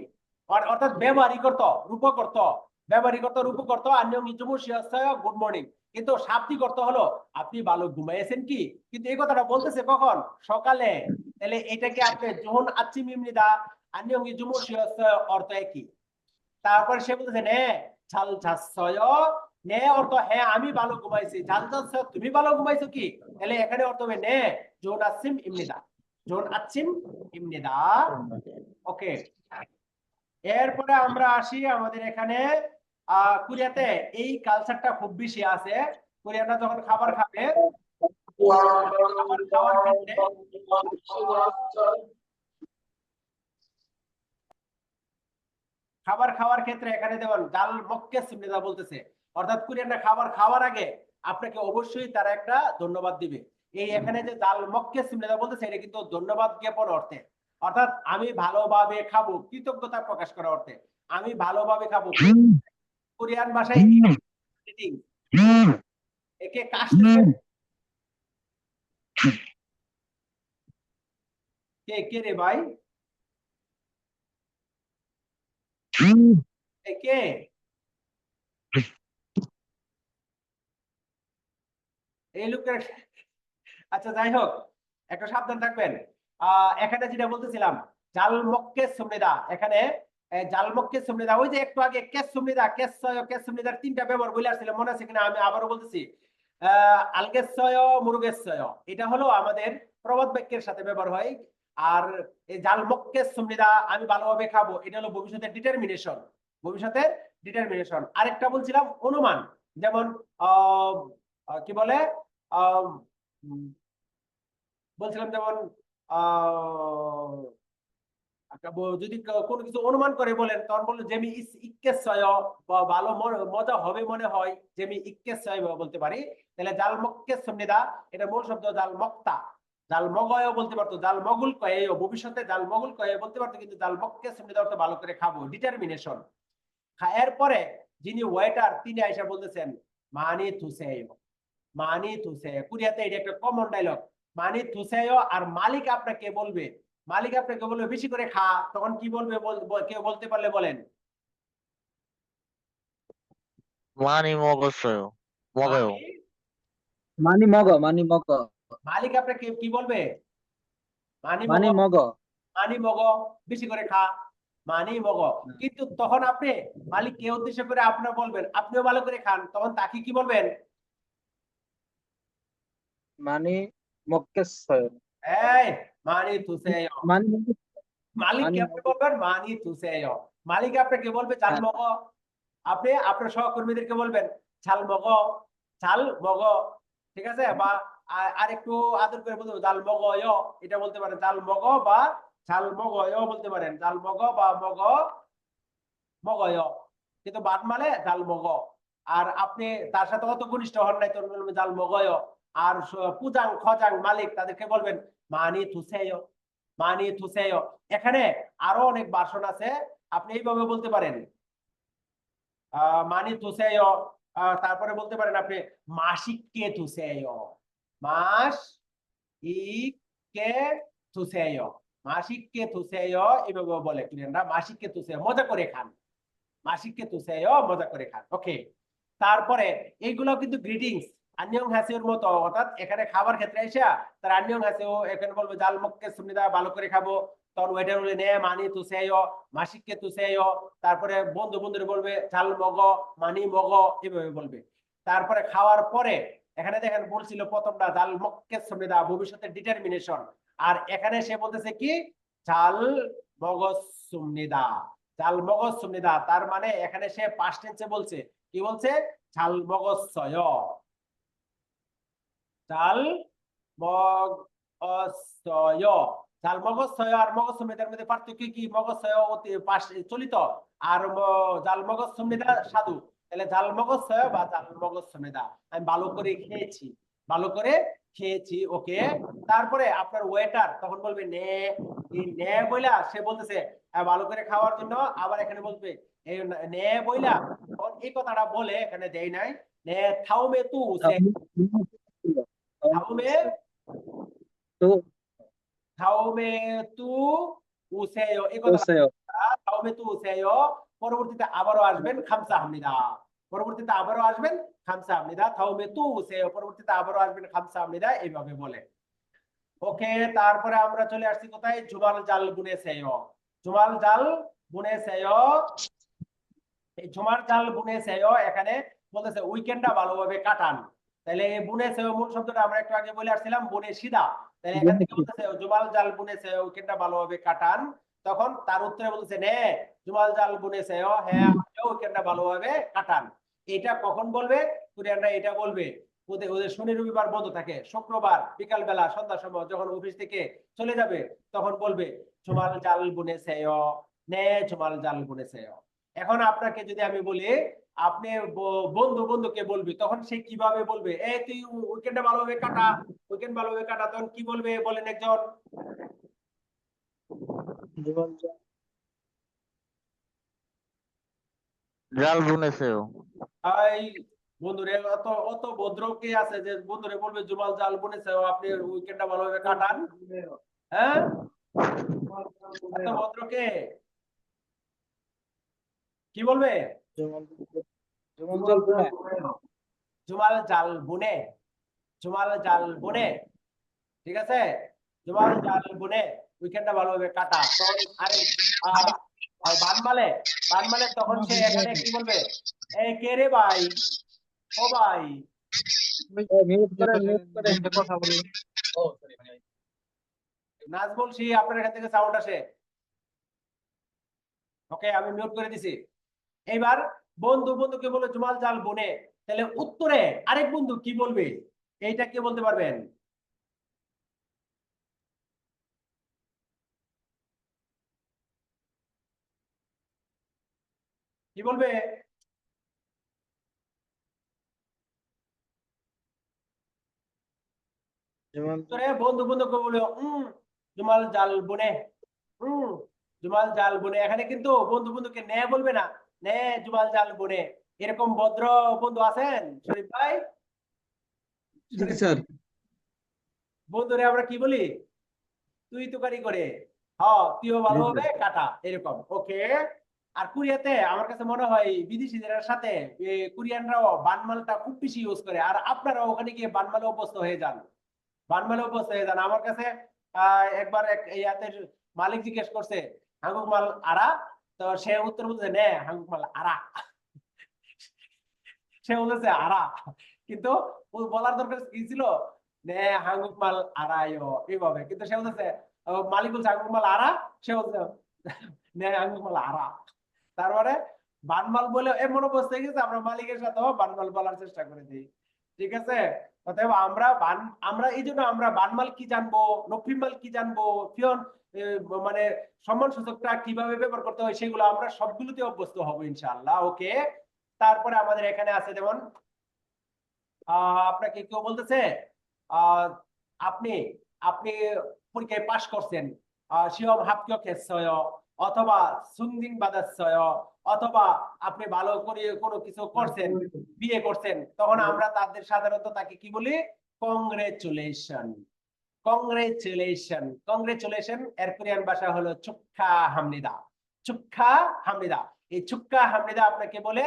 অর্থাৎ ব্যবহারিক অর্থ, রূপক অর্থ, ব্যবহারিক অর্থ, রূপক অর্থ আন্যং ইজুমুসিয়সয় গুড মর্নিং। কিন্তু শাব্দিক অর্থ হলো আপনি ভালো ঘুমাইয়েছেন কি। কিন্তু এই কথাটা বলতেছে কখন? সকালে। তাহলে এটাকে আপনি জোন আচ্ছিমিদা আন্যং ইজুমুসিয়সয় অর্থ একই। তারপরে সে বলতেছে নে ঝাল ঝাসয়, নে অর্থ হ্যাঁ আমি ভালো ঘুমাইছি, ঝাল ঝাসয় তুমি ভালো ঘুমাইছো কি। তাহলে এখানে অর্থ হবে নে জোন আচ্ছিম ইমনিদা, জোন আচ্ছিম ইমনিদা। ওকে, এরপরে আমরা আসি আমাদের এখানে কোরিয়াতে এই কালচারটা খুব বেশি আছে। কোরিয়ানরা যখন খাবার খাবে, খাবার খাওয়ার ক্ষেত্রে এখানে যেমন জাল মক্কে সুন্নিদা বলতেছে, অর্থাৎ কোরিয়ানরা খাবার খাওয়ার আগে আপনাকে অবশ্যই তারা একটা ধন্যবাদ দিবে। এই এখানে যে জাল মক্কে সুন্নিদা বলতেছে এটা কিন্তু ধন্যবাদ জ্ঞাপন অর্থে, অর্থাৎ আমি ভালোভাবে খাবো, কৃতজ্ঞতা প্রকাশ করার অর্থে আমি ভালোভাবে খাবো। কোরিয়ান ভাষায় একে কাস্ট, কে কে রে ভাই, কে এই লোকের? আচ্ছা যাই হোক, একটা সাবধান থাকবেন। এখানে যেটা বলতেছিলাম জাল মক্কে সুমনিদা, এখানে জাল মক্কে সুমনিদা, ওই যে একটু আগে কেস সুমনিদা, কেস সুমনিদার তিনটা ব্যবহার বলে আসছিলাম, মনে আছে কিনা? আমি আবারও বলতেছি। আলগেসয়, মুরুগেসয়, এটা হলো আমাদের প্রবাদ বাক্যের সাথে ব্যবহার হয়। আর এই জাল মক্কে সুমনিদা আমি ভালোভাবে খাবো, এটা হলো ভবিষ্যতের ডিটারমিনেশন, ভবিষ্যতের ডিটারমিনেশন। আরেকটা বলছিলাম অনুমান, যেমন কি বলে বলছিলাম যেমন যদি কোনো কিছু অনুমান করে বলেন তখন বললো যেমি ইক্কেশয়, ভালো মজা হবে মনে হয়, যেমি ইক্কেশয় বলতে পারি। তাহলে জাল মক্কে সুমনিদা এটা মূল শব্দ জাল মক্তা, জাল মগয় বলতে পারতো, জাল মগুল কয়ে, ভবিষ্যতে জাল মগুল কয়ে বলতে পারতো, কিন্তু জাল মক্কে সুমনিদা অর্থ ভালো করে খাবো, ডিটারমিনেশন। এরপরে যিনি ওয়েটার তিনি আইসা বলতেছেন মানি থুসেয়, মানি থুসেয়। কোরিয়াতে এটা একটা কমন ডায়লগ, মানি থুসেয়। আর মালিক আপনাকে বলবে, মালিক আপনাকে বলবে বেশি করে খা, তখন কি বলবে? কেউ বলতে পারলে বলেন। 많이 먹었어요. 먹어요. 많이 먹어, 많이 먹어, মালিক আপনাকে কি বলবে? মানি 많이 মগো, 먹어, মানি মগো, বেশি করে খা। মানি মগ। কিন্তু তখন আপনি মালিককে উদ্দেশ্য করে আপনার বলবেন, আপনিও ভালো করে খান, তখন তাকে কি বলবেন? মানি মক্কেসয় এই মানি তুসেয়। মানি মগ- মানি মালিককে আপনি মগ- বলবেন মানি তুসেয়। মালিক আপনাকে বলবে চাল হ্যাঁ, মগ, আপনি আপনার সহকর্মীদেরকে বলবেন চাল মগ, চাল মগ। ঠিক আছে? বা আর একটু আদর করে বলতে জাল মগ য়, এটা বলতে পারেন জাল মগ বা ঝাল মগ য় বলতে পারেন, জাল মগ বা মগ মগ য়। কিন্তু বাদ মানে জাল মগ। আর আপনি তার সাথে অত ঘনিষ্ঠ হন নাই, তখন বলবেন জাল মগ য়। আর পুজাং খজাং মালিক তাদেরকে বলবেন মানি তুসেয়, মানি তুসেয়। এখানে আরো অনেক ভার্সন আছে, আপনি এইভাবে বলতে পারেন মানি তুসেয়। তারপরে বলতে পারেন আপনি মাসিককে তুসেয়, মাস ই কে তুসেয়, মাসিককে তুসেয়। এভাবে বলে ক্লিয়াররা, মাসিককে তুসেয়, মজা করে খান, মাসিককে তুসেয়, মজা করে খান। ওকে, তারপরে এইগুলো কিন্তু গ্রিটিংস আন্যং হাসিওর মতো, অর্থাৎ এখানে খাবার ক্ষেত্রে এসে তার আন্যং হাসিও এখানে বলবে জাল মক্কে সুনিদা, ভালো করে খাবো, তখন ওয়েটার বলে নে মানি তুসেয়, মাসিককে তুসেয়। তারপরে বন্ধু বন্ধুরে বলবে জাল মগ, মানি মগ, এভাবে বলবে। তারপরে খাওয়ার পরে এখানে দেখেন বলছিল প্রথমটা জাল মক্কে সুনিদা, ভবিষ্যতের ডিটারমিনেশন। আর এখানে সে বলতেছে কি জাল মগজ সুমনিদা, জাল মগজ সুমনিদা। তার মানে এখানে সে পাস্ট টেন্সে বলছে, কি বলছে? জাল মগজছয়, জাল মগজছয়। জাল মগজছয় আর মগজ সুমনিদার মধ্যে পার্থক্য কি? মগজছয় অতি চলিত, আর জাল মগজ সুমনিদা সাধু। তাহলে জাল মগজছয় বা জাল মগজ সুমনিদা, আমি ভালো করে খেয়েছি, ভালো করে খেয়েছি। ওকে, তারপরে আপনার ওয়েটার তখন বলবে নে, এই নে বইলা সে বলতেছে ভালো করে খাওয়ার জন্য, আবার এখানে বলবে এই নে বইলা, তখন এই কথাটা বলে এখানে দেই নাই, নে থাউমে তু সে, থাউমে তো থাউমে তু উসেয়, এই কথাটা তোসেয় থাউমে তু উসেয়। পরবর্তীতে আবারও আসবেন খামসা হামনিদা, পরবর্তীতে আবারও আসবেন খামসা হামনিদা, থাউমে তু উসেয়, পরবর্তীতে আবারও আসবেন খামসা হামনিদা, এইভাবে বলে। ওকে, তারপরে আমরা চলে আসছি কোথায়? জুমাল জাল বুনে সেয়, জুমাল জাল বুনে সেয়। এই জুমার জাল বুনে সেয় এখানে বলতেছে উইকেন্ডটা ভালোভাবে কাটান। তাহলে এই বুনে সেয় মূল শব্দটা আমরা একটু আগে বলে আসছিলাম বুনে সিদা। তাহলে এখান থেকে বলতেছে জুমাল জাল বুনে সেয় উইকেন্ডটা ভালোভাবে কাটান। তখন তার উত্তরে বলতেছে নে জুমাল জাল বুনে সেয়, হ্যাঁ আপনিও উইকেন্ডটা ভালোভাবে কাটান। এটা কখন বলবে? কোরিয়ানরা এটা বলবে ওদের ওদের শনি রবিবার বন্ধ থাকে, শুক্রবার বিকাল বেলা সন্ধ্যার সময় যখন অফিস থেকে চলে যাবে তখন বলবে জুমাল জাল বুনে সেয়, নে জুমাল জাল বুনে সেয়। এখন আপনাকে যদি আমি বলি আপনি বন্ধু বন্ধুকে বলবি, তখন সে কিভাবে বলবে? এই তুই উইকেন্ডটা ভালোভাবে কাটা, উইকেন্ড ভালোভাবে কাটা, তখন কি বলবে বলেন একজন? জাল বুনেছেও। এই বন্ধুরে অত অত ভদ্র কে আছে যে বন্ধুরে বলবে জুমাল জাল বুনেছে আপনি উইকেন্ডটা ভালোভাবে কাটান? হ্যাঁ, এত ভদ্র কে? কি বলবে? জুমন জল বুনে জুমাল জাল বুনে, জুমাল জাল বুনে। ঠিক আছে, জুমাল জাল বুনে উইকেন্ডটা ভালোভাবে কাটা। তখন আরে বানমালে, বানমালে তখন সে এখানে কি বলবে? এই কে রে ভাই, ও ভাই, মিউট করে কথা বলি নাজমুল সি আপনার এখান থেকে সাউন্ড আসে। ওকে, আমি মিউট করে দিছি। এইবার বন্ধু বন্ধুকে বলে জুমাল জাল বুনে, তাহলে উত্তরে আরেক বন্ধু কি বলবে? এইটা কে বলতে পারবেন? কি বলবে? উত্তরে বন্ধু বন্ধুকে বলে জুমাল জাল বুনে, হম জুমাল জাল বুনে। এখানে কিন্তু বন্ধু বন্ধুকে নে বলবে না, নে জুমাল জাল বুনে। এরকম ভদ্র বন্ধু আছেন শরীফ ভাই? শরীফ স্যার। বন্ধুরে আমরা কি বলি? তুই তুকারি করে, হ তুইও ভালোভাবে কাটা, এরকম। ওকে, আর কোরিয়াতে আমার কাছে মনে হয় বিদেশিদের সাথে কোরিয়ানরাও বানমালটা খুব বেশি ইউজ করে, আর আপনারাও ওখানে গিয়ে বানমালে অভ্যস্ত হয়ে যান, বানমালে অভ্যস্ত হয়ে যান। আমার কাছে একবার এক ইয়াতে মালিক জিজ্ঞেস করছে হাঙ্গুক মাল আরা, তো সে উত্তর বলছে নে হাঙ্গুকমাল আরা। সে বলেছে আরা, কিন্তু ও বলার দরকার কি ছিল, নে হাঙ্গুকমাল আরায়ো এইভাবে, কিন্তু সে বলেছে মালিক বলছে হাঙ্গুকমাল আরা, সে বলছে নে হাঙ্গুকমাল আরা। তারপরে বানমাল বলে এমন অবস্থা হয়ে গেছে আমরা মালিকের সাথেও বানমাল বলার চেষ্টা করে দিই। ঠিক আছে, অতএব আমরা এই জন্য আমরা বানমাল কি জানবো, নফিমাল কি জানবো, ফিয়ন মানে সম্মান সূচকটা কিভাবে ব্যবহার করতে হয় সেগুলো আমরা সবগুলোতে অভ্যস্ত হবো ইনশাআল্লাহ। ওকে, তারপরে আমাদের এখানে আছে যেমন আপনাকে কেউ বলতেছে আহ আপনি আপনি পরীক্ষায় পাশ করছেন, সিয়ম 합격했어요, অথবা সুন্দিন বাদাচ্ছয়, অথবা আপনি ভালো করে কোনো কিছু করছেন, বিয়ে করছেন, তখন আমরা তাদের সাধারণত তাকে কি বলি, কংগ্রেচুলেশন। কংগ্রেচুলেশন, কংগ্রেচুলেশন এর কোরিয়ান ভাষা হলো চুক্কা হামনিদা। চুক্কা হামনিদা, এই চুক্কা হামনিদা আপনাকে বলে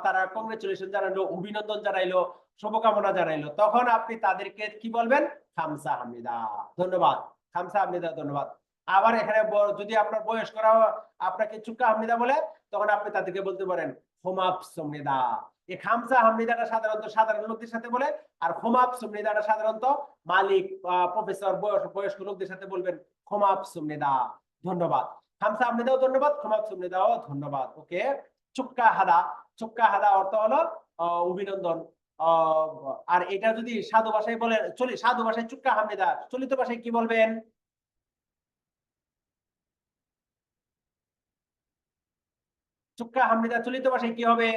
তারা কংগ্রেচুলেশন জানাইলো, অভিনন্দন জানাইলো, শুভকামনা জানাইলো, তখন আপনি তাদেরকে কি বলবেন, খামসা হামনিদা, ধন্যবাদ, খামসা হামনিদা, ধন্যবাদ। আবার এখানে যদি আপনার বয়স করা আপনাকে চুক্কা হামনিদা বলে, তখন আপনি তাদেরকে বলতে পারেন হোমাপ সমনিদা। এই খামসা হামনিদাটা সাধারণত সাধারণ লোকদের সাথে বলে, আর হোমাপ সমনিদাটা সাধারণত মালিক, প্রফেসর, বয়স্ক লোকদের সাথে বলবেন হোমাপ সমনিদা, ধন্যবাদ। খামসা হামনিদাও ধন্যবাদ, হোমাপ সমনিদাও ধন্যবাদ। ওকে, চুক্কা হাদা, চুক্কা হাদা অর্থ হলো অভিনন্দন। আর এটা যদি সাধু ভাষায় বলে, সাধু ভাষায় চুক্কা হামনিদা, চলিত ভাষায় কি বলবেন, চুক্কা হামনিদা চলিত ভাষায় কি হবে,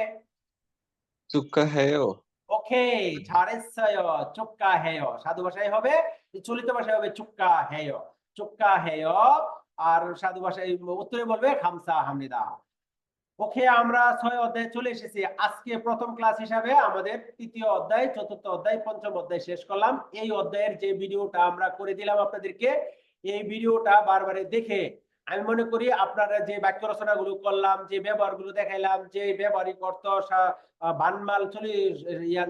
축하해요. ওকে, 잘했어요, চুক্কা হেয় সাধু ভাষায় হবে, চলিত ভাষায় হবে চুক্কা হেয়, চুক্কা হেয়। আর সাধু ভাষায় উত্তরে বলবে খামসা হামনিদা। ওকে, আমরা 6 অধ্যায়ে চলে এসেছি। আজকে প্রথম ক্লাস হিসাবে আমাদের 3য় অধ্যায়, 4র্থ অধ্যায়, 5ম অধ্যায় শেষ করলাম। এই অধ্যায়ের যে ভিডিওটা আমরা করে দিলাম আপনাদেরকে, এই ভিডিওটা বারবার দেখে আমি মনে করি আপনারা যে বাক্য রচনাগুলো করলাম, যে ব্যবহারগুলো দেখাইলাম, যে ব্যবহারিক অর্থ, বানমাল,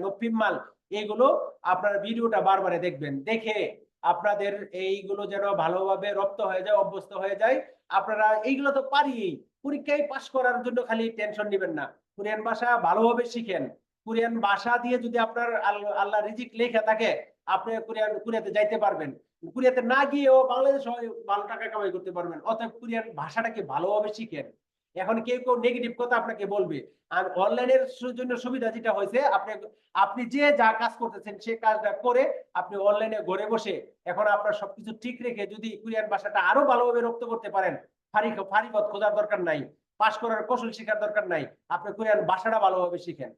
নফিম মাল, এইগুলো আপনারা ভিডিওটা বারবার দেখবেন, দেখে আপনাদের এইগুলো যেন ভালোভাবে রপ্ত হয়ে যায়, অভ্যস্ত হয়ে যায়। আপনারা এইগুলো তো পারি, পরীক্ষায় পাশ করার জন্য খালি টেনশন নেবেন না, কোরিয়ান ভাষা ভালোভাবে শিখেন। কোরিয়ান ভাষা দিয়ে যদি আপনার আল্লাহ রিজিক লেখা থাকে, আপনি কোরিয়াতে যাইতে পারবেন, কোরিয়াতে না গিয়েও বাংলাদেশে ভালো টাকা কামাই করতে পারবেন। অতএব কোরিয়ান ভাষাটাকে ভালোভাবে শিখেন। এখন কেউ কেউ নেগেটিভ কথা আপনাকে বলবে, আর অনলাইনের জন্য সুবিধা যেটা হয়েছে, আপনি যে যা কাজ করতেছেন সেই কাজটা করে আপনি অনলাইনে ঘরে বসে এখন আপনার সবকিছু ঠিক রেখে যদি কোরিয়ান ভাষাটা আরো ভালোভাবে রপ্ত করতে পারেন, ফারিপথ খোঁজার দরকার নাই, পাশ করার কৌশল শেখার দরকার নাই, আপনি কোরিয়ান ভাষাটা ভালোভাবে শিখেন।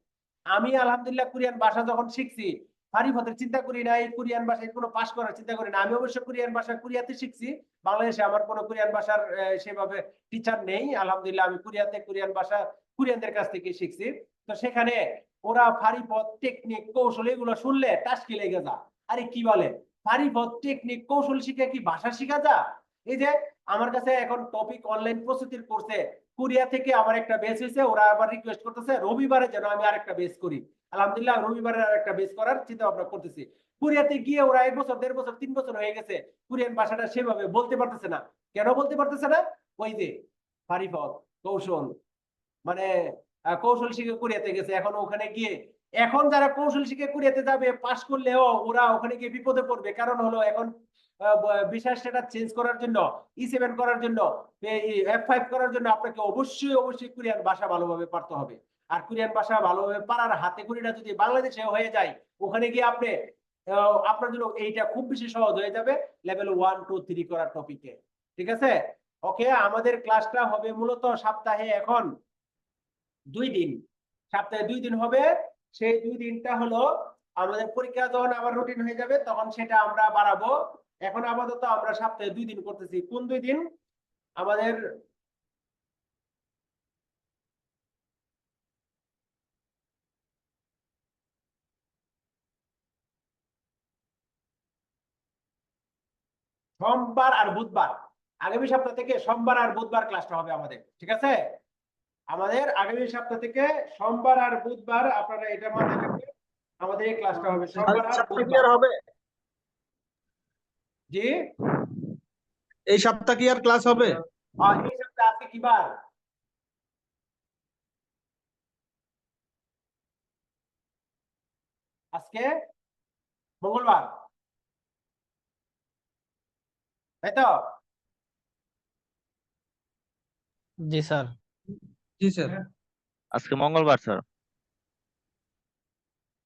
আমি আলহামদুলিল্লাহ কোরিয়ান ভাষা যখন শিখছি, ফারিপথের চিন্তা করি নাই, কোরিয়ান ভাষায় কোনো পাশ করার চিন্তা করি না। আমি অবশ্য কোরিয়ান ভাষা কোরিয়াতে শিখছি, বাংলাদেশে আমার কোনো কোরিয়ান ভাষার সেভাবে টিচার নেই। আলহামদুলিল্লাহ আমি কোরিয়াতে কোরিয়ান ভাষা কোরিয়ানদের কাছ থেকে শিখছি। তো সেখানে ওরা ফারিপথ, টেকনিক, কৌশল এগুলো শুনলে টাসকি লেগে যা, আরে কি বলে, ফারিপথ, টেকনিক, কৌশল শিখে কি ভাষা শিখা যা? এই যে আমার কাছে এখন টপিক অনলাইন প্রস্তুতির কোর্সে কোরিয়া থেকে আমার একটা বেচ হয়েছে, ওরা আবার রিকোয়েস্ট করতেছে রবিবারে যেন আমি আরেকটা বেচ করি। আলহামদুলিল্লাহ রবিবারে আরেকটা বেচ করার চিন্তা ভাবনা করতেছি। কোরিয়াতে গিয়ে ওরা 1 বছর, 1.5 বছর, 3 বছর হয়ে গেছে, কোরিয়ান ভাষাটা সেভাবে বলতে পারতেছে না। কেন বলতে পারতেছে না? ওই যে ফারিপথ, কৌশল, মানে কৌশল শিখে কোরিয়াতে গেছে, এখন ওখানে গিয়ে এখন যারা কৌশল শিখে কোরিয়াতে যাবে পাশ করলেও ওরা ওখানে গিয়ে বিপদে পড়বে। কারণ হলো এখন ভিসা স্ট্যাটাস চেঞ্জ করার জন্য, E7 করার জন্য, F5 করার জন্য আপনাকে অবশ্যই কোরিয়ান ভাষা ভালোভাবে পারতে হবে। আর কোরিয়ান ভাষা ভালোভাবে পারার হাতে খড়িটা যদি বাংলাদেশে হয়ে যায়, ওখানে গিয়ে আপনি আপনার জন্য এইটা খুব বেশি সহজ হয়ে যাবে লেভেল 1, 2, 3 করার টপিকে। ঠিক আছে, ওকে। আমাদের ক্লাসটা হবে মূলত সপ্তাহে এখন 2 দিন, সপ্তাহে 2 দিন হবে। সেই 2 দিনটা হলো আমাদের পরীক্ষা যখন আবার রুটিন হয়ে যাবে তখন সেটা আমরা বাড়াবো। এখন আপাতত আমরা সপ্তাহে 2 দিন করতেছি। কোন 2 দিন? আমাদের সোমবার আর বুধবার। আগামী সপ্তাহ থেকে সোমবার আর বুধবার ক্লাসটা হবে আমাদের। ঠিক আছে, আমাদের আগামী সপ্তাহ থেকে সোমবার আর বুধবার, আপনারা এটা মাথায় রাখবেন, আমাদের এই ক্লাসটা হবে সোমবার আর বুধবার। হবে জি, এই সপ্তাহ কি আর ক্লাস হবে? এই সপ্তাহে আজকে কি বার? আজকে মঙ্গলবার, তাই তো? জি স্যার। জি স্যার। আজকে মঙ্গলবার স্যার।